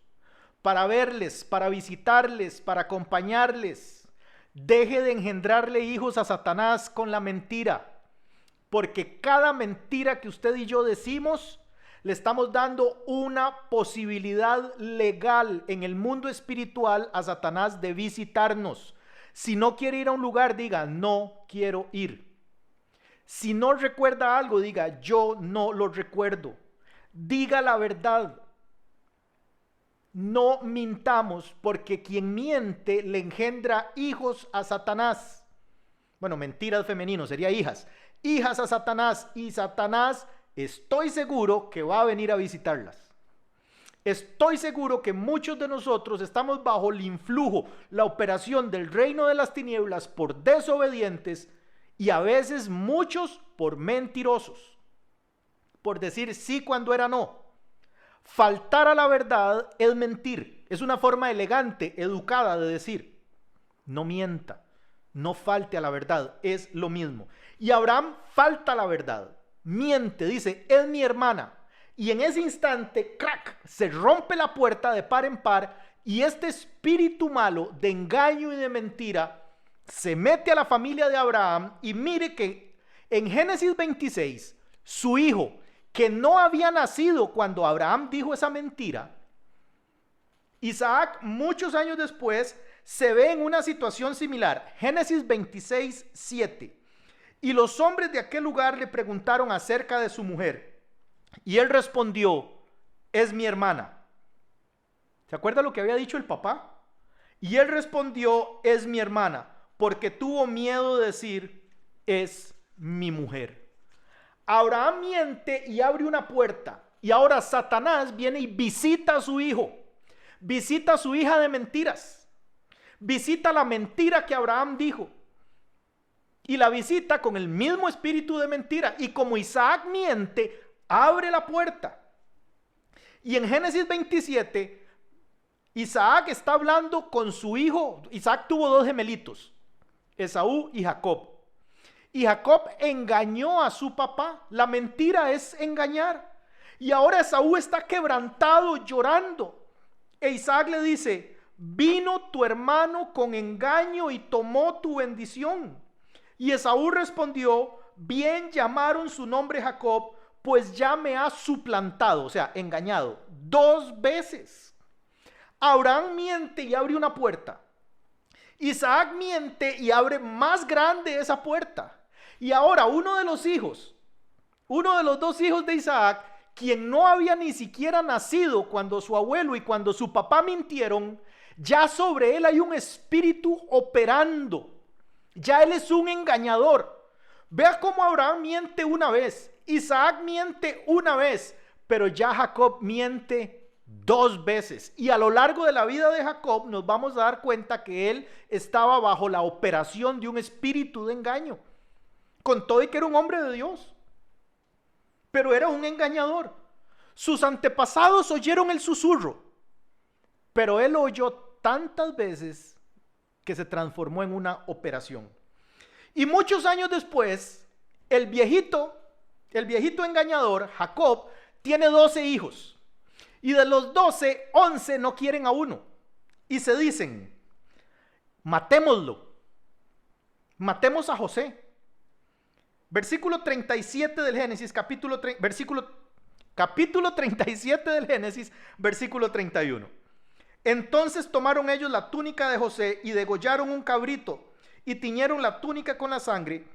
para verles, para visitarles, para acompañarles. Deje de engendrarle hijos a Satanás con la mentira, porque cada mentira que usted y yo decimos le estamos dando una posibilidad legal en el mundo espiritual a Satanás de visitarnos. Si no quiere ir a un lugar, diga, no quiero ir. Si no recuerda algo, diga, yo no lo recuerdo. Diga la verdad. No mintamos, porque quien miente le engendra hijos a Satanás. Bueno, mentiras femeninos, sería hijas. Hijas a Satanás, y Satanás, estoy seguro que va a venir a visitarlas. Estoy seguro que muchos de nosotros estamos bajo el influjo, la operación del reino de las tinieblas por desobedientes, y a veces muchos por mentirosos, por decir sí cuando era no. Faltar a la verdad es mentir. Es una forma elegante, educada de decir, no mienta, no falte a la verdad, es lo mismo. Y Abraham falta a la verdad, miente, dice, es mi hermana. Y en ese instante, crack, se rompe la puerta de par en par, y este espíritu malo de engaño y de mentira se mete a la familia de Abraham. Y mire que en Génesis 26, su hijo, que no había nacido cuando Abraham dijo esa mentira, Isaac, muchos años después, se ve en una situación similar. Génesis 26, 7. Y los hombres de aquel lugar le preguntaron acerca de su mujer, y él respondió, es mi hermana. ¿Se acuerda lo que había dicho el papá? Y él respondió, es mi hermana, porque tuvo miedo de decir, es mi mujer. Abraham miente y abre una puerta, y ahora Satanás viene y visita a su hijo, visita a su hija de mentiras, visita la mentira que Abraham dijo, y la visita con el mismo espíritu de mentira. Y como Isaac miente, abre la puerta. Y en Génesis 27, Isaac está hablando con su hijo. Isaac tuvo dos gemelitos, Esaú y Jacob. Y Jacob engañó a su papá. La mentira es engañar. Y ahora Esaú está quebrantado, llorando. E Isaac le dice, vino tu hermano con engaño y tomó tu bendición. Y Esaú respondió, bien llamaron su nombre Jacob, pues ya me ha suplantado, o sea, engañado, 2 veces. Abraham miente y abre una puerta. Isaac miente y abre más grande esa puerta. Y ahora uno de los 2 hijos de Isaac, quien no había ni siquiera nacido cuando su abuelo y cuando su papá mintieron, ya sobre él hay un espíritu operando. Ya él es un engañador. Vea cómo Abraham miente una vez, Isaac miente una vez, pero ya Jacob miente 2 veces. Y a lo largo de la vida de Jacob nos vamos a dar cuenta que él estaba bajo la operación de un espíritu de engaño, con todo y que era un hombre de Dios, pero era un engañador. Sus antepasados oyeron el susurro, pero él oyó tantas veces que se transformó en una operación. Y muchos años después, el viejito engañador, Jacob, tiene 12 hijos. Y de los 12, 11 no quieren a uno. Y se dicen, matémoslo. Matemos a José. Versículo 37 del Génesis, capítulo 37 del Génesis, versículo 31. Entonces tomaron ellos la túnica de José y degollaron un cabrito y tiñeron la túnica con la sangre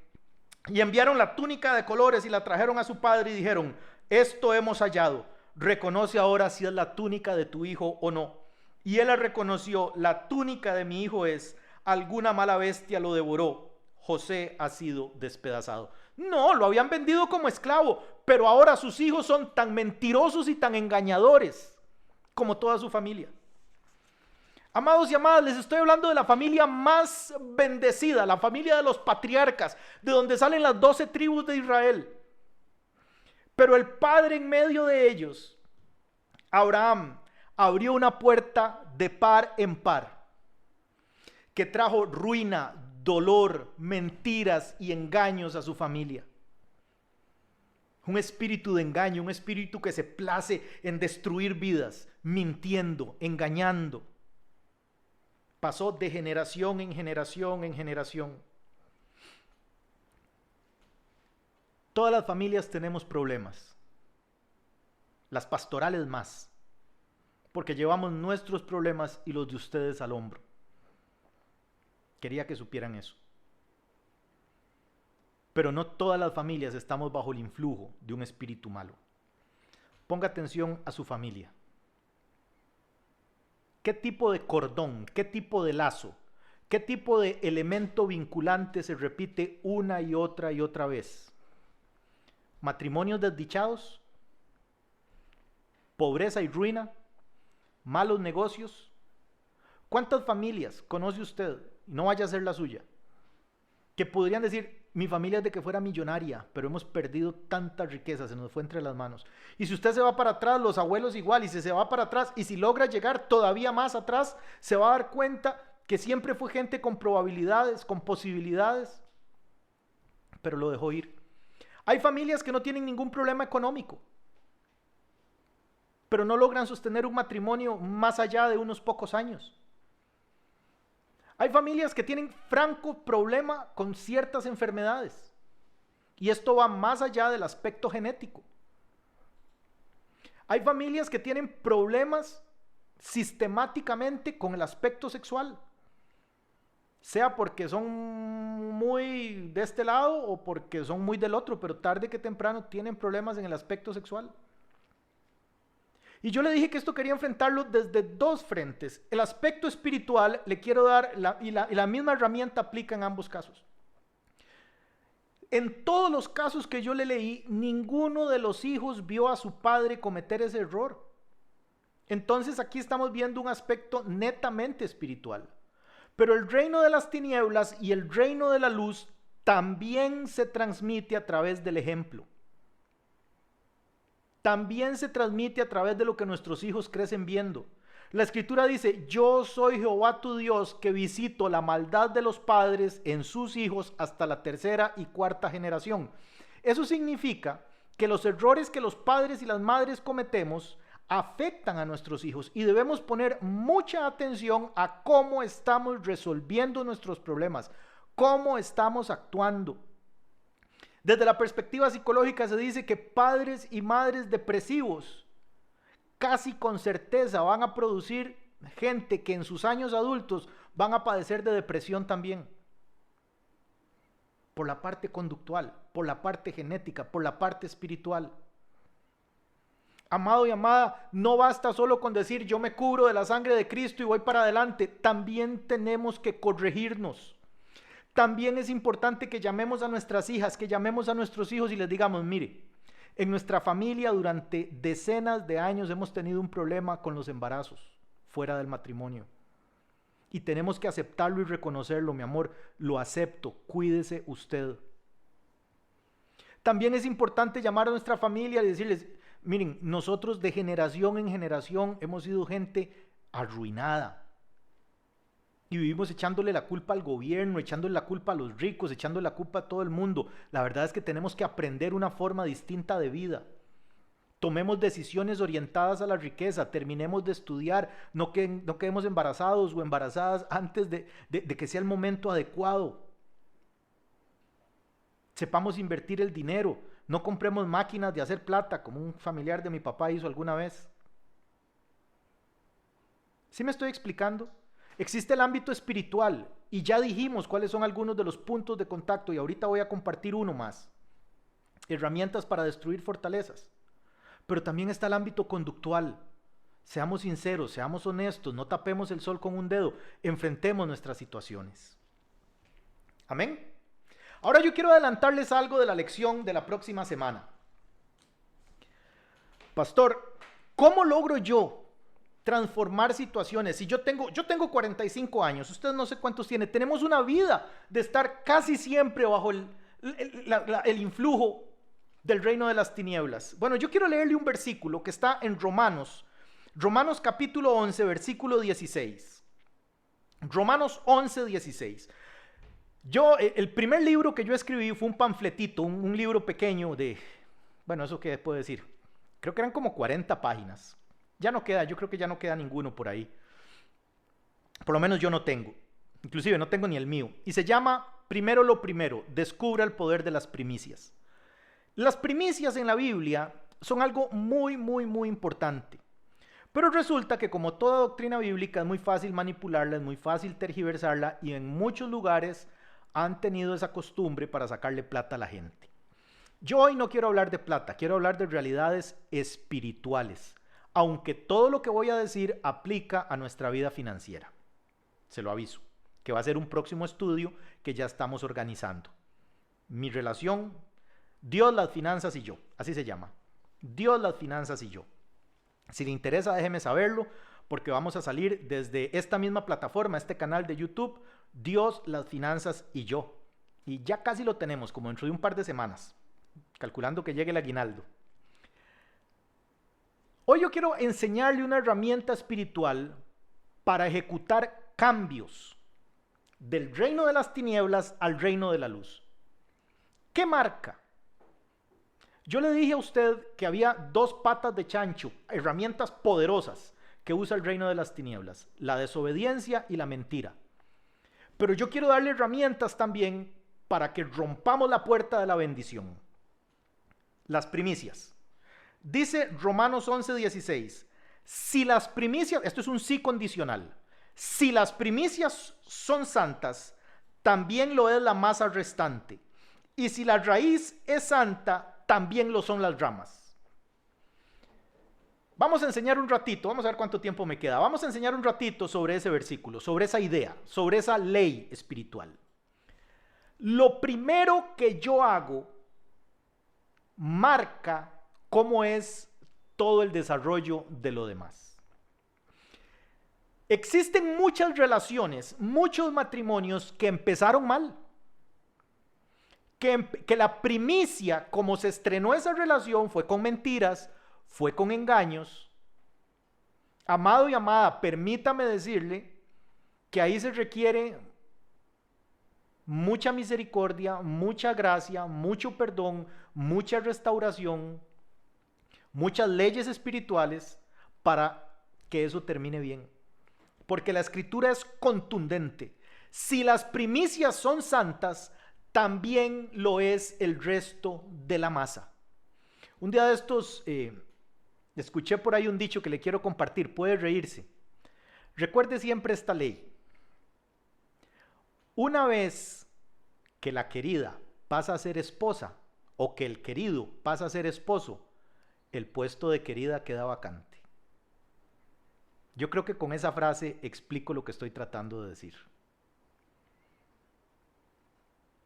y enviaron la túnica de colores y la trajeron a su padre y dijeron, esto hemos hallado, reconoce ahora si es la túnica de tu hijo o no. Y él le reconoció, la túnica de mi hijo es, alguna mala bestia lo devoró, José ha sido despedazado. No, lo habían vendido como esclavo, pero ahora sus hijos son tan mentirosos y tan engañadores como toda su familia. Amados y amadas, les estoy hablando de la familia más bendecida, la familia de los patriarcas, de donde salen las 12 tribus de Israel. Pero el padre en medio de ellos, Abraham, abrió una puerta de par en par, que trajo ruina, dolor, mentiras y engaños a su familia. Un espíritu de engaño, un espíritu que se place en destruir vidas, mintiendo, engañando. Pasó de generación en generación en generación. Todas las familias tenemos problemas. las pastorales más, porque llevamos nuestros problemas y los de ustedes al hombro. Quería que supieran eso. Pero no todas las familias estamos bajo el influjo de un espíritu malo. Ponga atención a su familia. ¿Qué tipo de cordón, qué tipo de lazo, qué tipo de elemento vinculante se repite una y otra vez? ¿Matrimonios desdichados? ¿Pobreza y ruina? ¿Malos negocios? ¿Cuántas familias conoce usted, no vaya a ser la suya, que podrían decir, mi familia es de que fuera millonaria, pero hemos perdido tanta riqueza, se nos fue entre las manos? Y si usted se va para atrás, los abuelos igual, y si se va para atrás, y si logra llegar todavía más atrás, se va a dar cuenta que siempre fue gente con probabilidades, con posibilidades, pero lo dejó ir. Hay familias que no tienen ningún problema económico, pero no logran sostener un matrimonio más allá de unos pocos años. Hay familias que tienen franco problema con ciertas enfermedades, y esto va más allá del aspecto genético. Hay familias que tienen problemas sistemáticamente con el aspecto sexual, sea porque son muy de este lado o porque son muy del otro, pero tarde que temprano tienen problemas en el aspecto sexual. Y yo le dije que esto quería enfrentarlo desde dos frentes. El aspecto espiritual le quiero dar, y la misma herramienta aplica en ambos casos. En todos los casos que yo le leí, ninguno de los hijos vio a su padre cometer ese error. Entonces aquí estamos viendo un aspecto netamente espiritual. Pero el reino de las tinieblas y el reino de la luz también se transmite a través del ejemplo. También se transmite a través de lo que nuestros hijos crecen viendo. La escritura dice, yo soy Jehová tu Dios que visito la maldad de los padres en sus hijos hasta la tercera y cuarta generación. Eso significa que los errores que los padres y las madres cometemos afectan a nuestros hijos y debemos poner mucha atención a cómo estamos resolviendo nuestros problemas, cómo estamos actuando. Desde la perspectiva psicológica se dice que padres y madres depresivos casi con certeza van a producir gente que en sus años adultos van a padecer de depresión también. Por la parte conductual, por la parte genética, por la parte espiritual. Amado y amada, no basta solo con decir yo me cubro de la sangre de Cristo y voy para adelante. También tenemos que corregirnos. También es importante que llamemos a nuestras hijas, que llamemos a nuestros hijos y les digamos, mire, en nuestra familia durante decenas de años hemos tenido un problema con los embarazos fuera del matrimonio. Y tenemos que aceptarlo y reconocerlo, mi amor, lo acepto, cuídese usted. También es importante llamar a nuestra familia y decirles, miren, nosotros de generación en generación hemos sido gente arruinada. Y vivimos echándole la culpa al gobierno, echándole la culpa a los ricos, echándole la culpa a todo el mundo. La verdad es que tenemos que aprender una forma distinta de vida. Tomemos decisiones orientadas a la riqueza, terminemos de estudiar, no quedemos embarazados o embarazadas antes de que sea el momento adecuado. Sepamos invertir el dinero, no compremos máquinas de hacer plata como un familiar de mi papá hizo alguna vez. ¿Sí me estoy explicando? Existe el ámbito espiritual y ya dijimos cuáles son algunos de los puntos de contacto y ahorita voy a compartir uno más. Herramientas para destruir fortalezas. Pero también está el ámbito conductual. Seamos sinceros, seamos honestos, no tapemos el sol con un dedo, enfrentemos nuestras situaciones. Amén. Ahora yo quiero adelantarles algo de la lección de la próxima semana. Pastor, ¿cómo logro yo transformar situaciones? Si yo tengo 45 años, usted no sé cuántos tiene, tenemos una vida de estar casi siempre bajo el influjo del reino de las tinieblas. Bueno, yo quiero leerle un versículo que está en Romanos capítulo 11, versículo 16. Romanos 11, 16. El primer libro que yo escribí fue un panfletito, un libro pequeño de, bueno, ¿eso qué puedo decir? Creo que eran como 40 páginas. Ya no queda, yo creo que ya no queda ninguno por ahí. Por lo menos yo no tengo. Inclusive no tengo ni el mío. Y se llama Primero lo Primero, descubra el poder de las primicias. Las primicias en la Biblia son algo muy, muy, muy importante. Pero resulta que como toda doctrina bíblica es muy fácil manipularla, es muy fácil tergiversarla y en muchos lugares han tenido esa costumbre para sacarle plata a la gente. Yo hoy no quiero hablar de plata, quiero hablar de realidades espirituales, aunque todo lo que voy a decir aplica a nuestra vida financiera. Se lo aviso, que va a ser un próximo estudio que ya estamos organizando. Mi relación, Dios, las finanzas y yo, así se llama. Dios, las finanzas y yo. Si le interesa, déjeme saberlo, porque vamos a salir desde esta misma plataforma, este canal de YouTube, Dios, las finanzas y yo. Y ya casi lo tenemos, como dentro de un par de semanas, calculando que llegue el aguinaldo. Hoy yo quiero enseñarle una herramienta espiritual para ejecutar cambios del reino de las tinieblas al reino de la luz. ¿Qué marca? Yo le dije a usted que había dos patas de chancho, herramientas poderosas que usa el reino de las tinieblas, la desobediencia y la mentira. Pero yo quiero darle herramientas también para que rompamos la puerta de la bendición. Las primicias. Dice Romanos 11:16, si las primicias, esto es un sí condicional, si las primicias son santas, también lo es la masa restante. Y si la raíz es santa, también lo son las ramas. Vamos a enseñar un ratito, vamos a ver cuánto tiempo me queda. Vamos a enseñar un ratito sobre ese versículo, sobre esa idea, sobre esa ley espiritual. Lo primero que yo hago marca cómo es todo el desarrollo de lo demás. Existen muchas relaciones, muchos matrimonios que empezaron mal. Que la primicia, como se estrenó esa relación, fue con mentiras, fue con engaños. Amado y amada, permítame decirle que ahí se requiere mucha misericordia, mucha gracia, mucho perdón, mucha restauración, muchas leyes espirituales para que eso termine bien. Porque la escritura es contundente. Si las primicias son santas, también lo es el resto de la masa. Un día de estos escuché por ahí un dicho que le quiero compartir, puede reírse. Recuerde siempre esta ley. Una vez que la querida pasa a ser esposa o que el querido pasa a ser esposo, el puesto de querida queda vacante. Yo creo que con esa frase explico lo que estoy tratando de decir.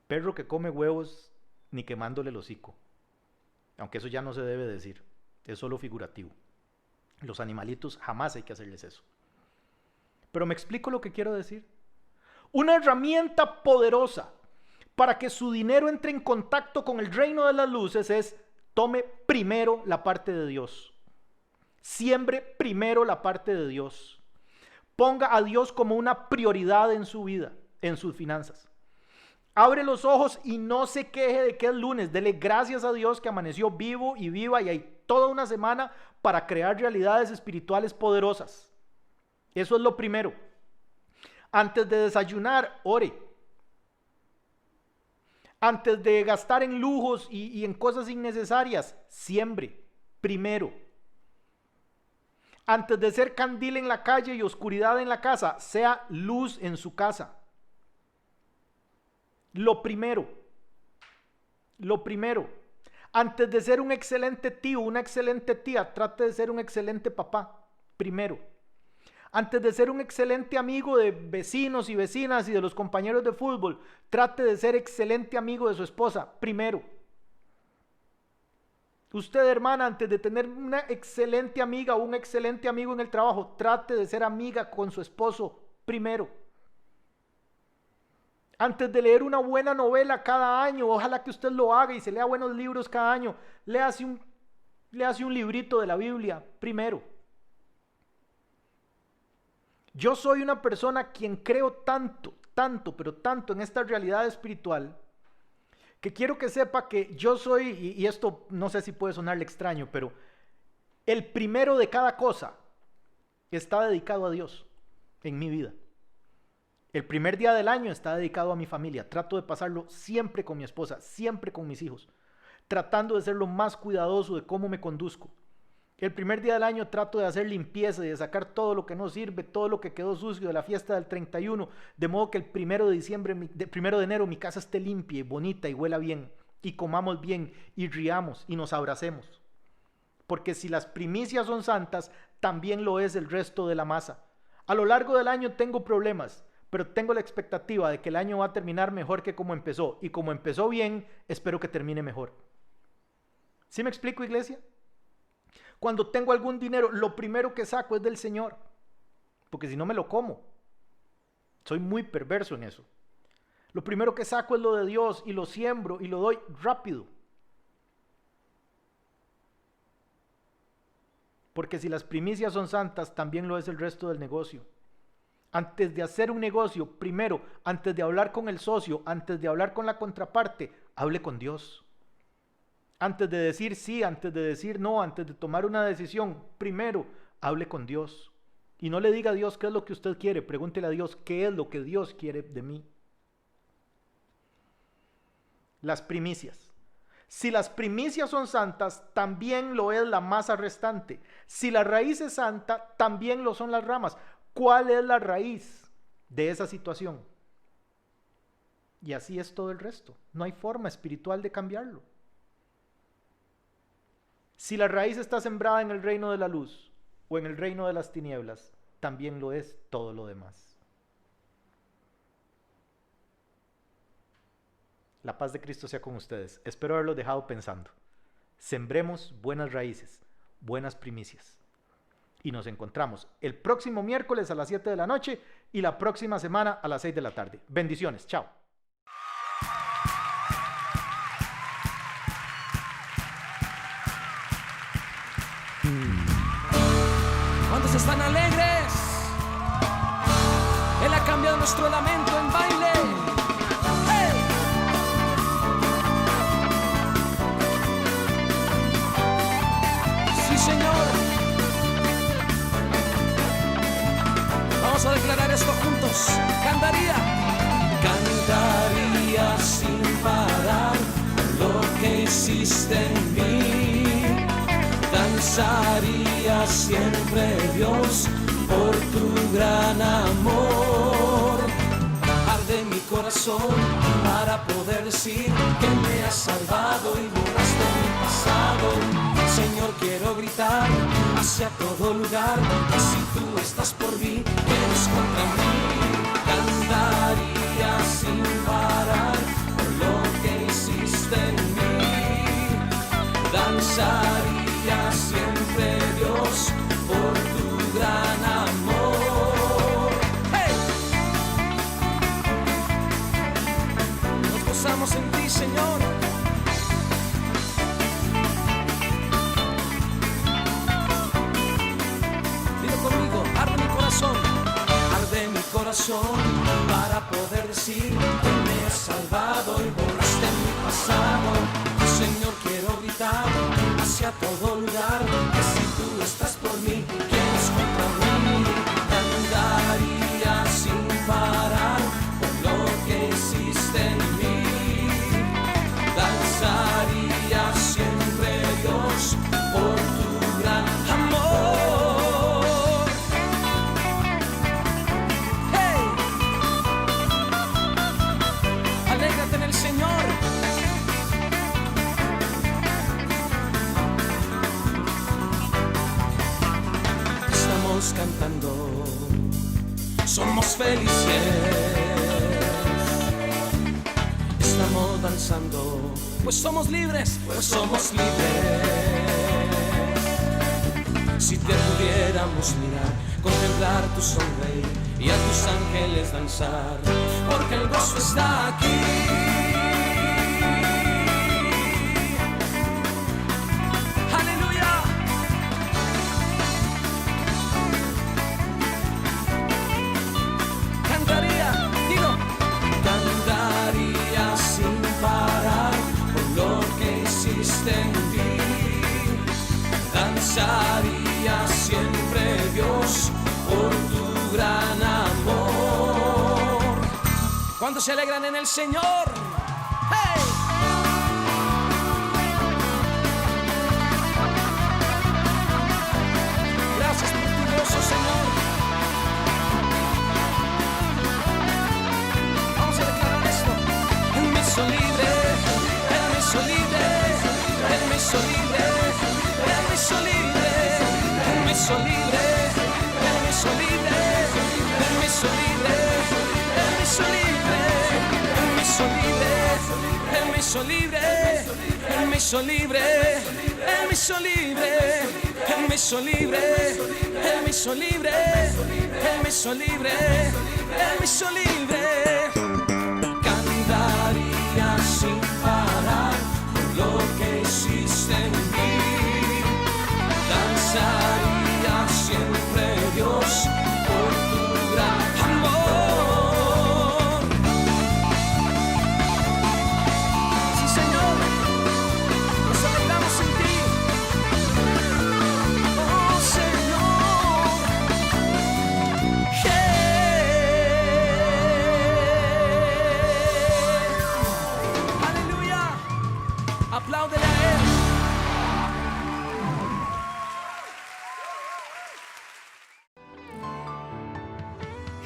Perro que come huevos ni quemándole el hocico. Aunque eso ya no se debe decir. Es solo figurativo. Los animalitos jamás hay que hacerles eso. Pero me explico lo que quiero decir. Una herramienta poderosa para que su dinero entre en contacto con el reino de las luces es: tome primero la parte de Dios. Siembre primero la parte de Dios. Ponga a Dios como una prioridad en su vida, en sus finanzas. Abre los ojos y no se queje de que es lunes. Dele gracias a Dios que amaneció vivo y viva y hay toda una semana para crear realidades espirituales poderosas. Eso es lo primero. Antes de desayunar, ore. Antes de gastar en lujos y en cosas innecesarias, siembre primero. Antes de ser candil en la calle y oscuridad en la casa, sea luz en su casa. Lo primero, antes de ser un excelente tío, una excelente tía, trate de ser un excelente papá, primero. Antes de ser un excelente amigo de vecinos y vecinas y de los compañeros de fútbol, trate de ser excelente amigo de su esposa, primero. Usted, hermana, antes de tener una excelente amiga o un excelente amigo en el trabajo, trate de ser amiga con su esposo, primero. Antes de leer una buena novela cada año, ojalá que usted lo haga y se lea buenos libros cada año, léase un librito de la Biblia primero. Yo soy una persona quien creo tanto en esta realidad espiritual, que quiero que sepa que yo soy, y esto no sé si puede sonarle extraño, pero el primero de cada cosa está dedicado a Dios en mi vida. El primer día del año está dedicado a mi familia. Trato de pasarlo siempre con mi esposa, siempre con mis hijos. tratando de ser lo más cuidadoso de cómo me conduzco. El primer día del año trato de hacer limpieza y de sacar todo lo que no sirve, todo lo que quedó sucio de la fiesta del 31, de modo que el 1 de enero mi casa esté limpia y bonita y huela bien, y comamos bien y riamos y nos abracemos. Porque si las primicias son santas, también lo es el resto de la masa. A lo largo del año tengo problemas, pero tengo la expectativa de que el año va a terminar mejor que como empezó, y como empezó bien, espero que termine mejor. ¿Sí me explico, iglesia? Cuando tengo algún dinero, lo primero que saco es del Señor, porque si no me lo como. Soy muy perverso en eso. Lo primero que saco es lo de Dios y lo siembro y lo doy rápido. Porque si las primicias son santas, también lo es el resto del negocio. Antes de hacer un negocio, primero, antes de hablar con el socio, antes de hablar con la contraparte, hable con Dios. Antes de decir sí, antes de decir no, antes de tomar una decisión, primero hable con Dios. Y no le diga a Dios qué es lo que usted quiere, pregúntele a Dios qué es lo que Dios quiere de mí. Las primicias. Si las primicias son santas, también lo es la masa restante. Si la raíz es santa, también lo son las ramas. ¿Cuál es la raíz de esa situación? Y así es todo el resto. No hay forma espiritual de cambiarlo. Si la raíz está sembrada en el reino de la luz o en el reino de las tinieblas, también lo es todo lo demás. La paz de Cristo sea con ustedes. Espero haberlos dejado pensando. Sembremos buenas raíces, buenas primicias. Y nos encontramos el próximo miércoles a las 7 de la noche y la próxima semana a las 6 de la tarde. Bendiciones. Chao. ¿Cuántos están alegres? Él ha cambiado nuestro lamento en baile. ¡Hey! Sí, Señor. Vamos a declarar esto juntos. Cantaría sin parar lo que hiciste en mí. Danzaría siempre, Dios, por tu gran amor. Arde mi corazón para poder decir que me has salvado y borraste mi pasado. Señor, quiero gritar hacia todo lugar que si tú estás por mí, eres contra mí. Cantaría sin parar por lo que hiciste en mí. Danzaría siempre, Dios, por tu gran amor. ¡Hey! Nos gozamos en ti, Señor. Dilo conmigo, arde mi corazón. Arde mi corazón para poder decir que me has salvado y borraste mi pasado. Señor, quiero gritar hacia todo lugar que si tú estás por mí, ¿quién es contra mí? Cantaría sin parar por lo que hiciste en mí. Danzaría siempre, Dios, por tu gran amor. ¡Hey! Alégrate en el Señor. Cantando, somos felices, estamos danzando, pues somos libres, Si te pudiéramos mirar, contemplar tu sonreír y a tus ángeles danzar, porque el gozo está aquí. En ti, danzaría siempre, Dios, por tu gran amor. ¿Cuántos se alegran en el Señor? ¡Hey! eso, Señor. Vamos a declarar esto. Él me hizo libre, Él me hizo libre, Él me hizo libre, Él me hizo libre, Él me hizo libre, Él me hizo libre, Él me hizo libre, Él me hizo libre, Él me hizo libre, Él me hizo libre, Él me hizo libre, Él me hizo libre, Él me hizo libre, Él me hizo libre, Él me hizo libre, Él me hizo libre. Cantaría sin parar por lo que hiciste en mí. Danzaría siempre, Dios, por tu gran amor. Sí, Señor, nos alegramos en ti. Oh, Señor. Aleluya. Apláudele a Él.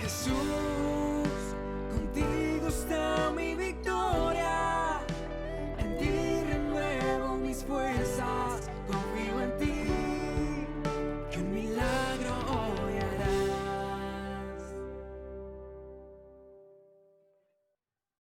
Jesús.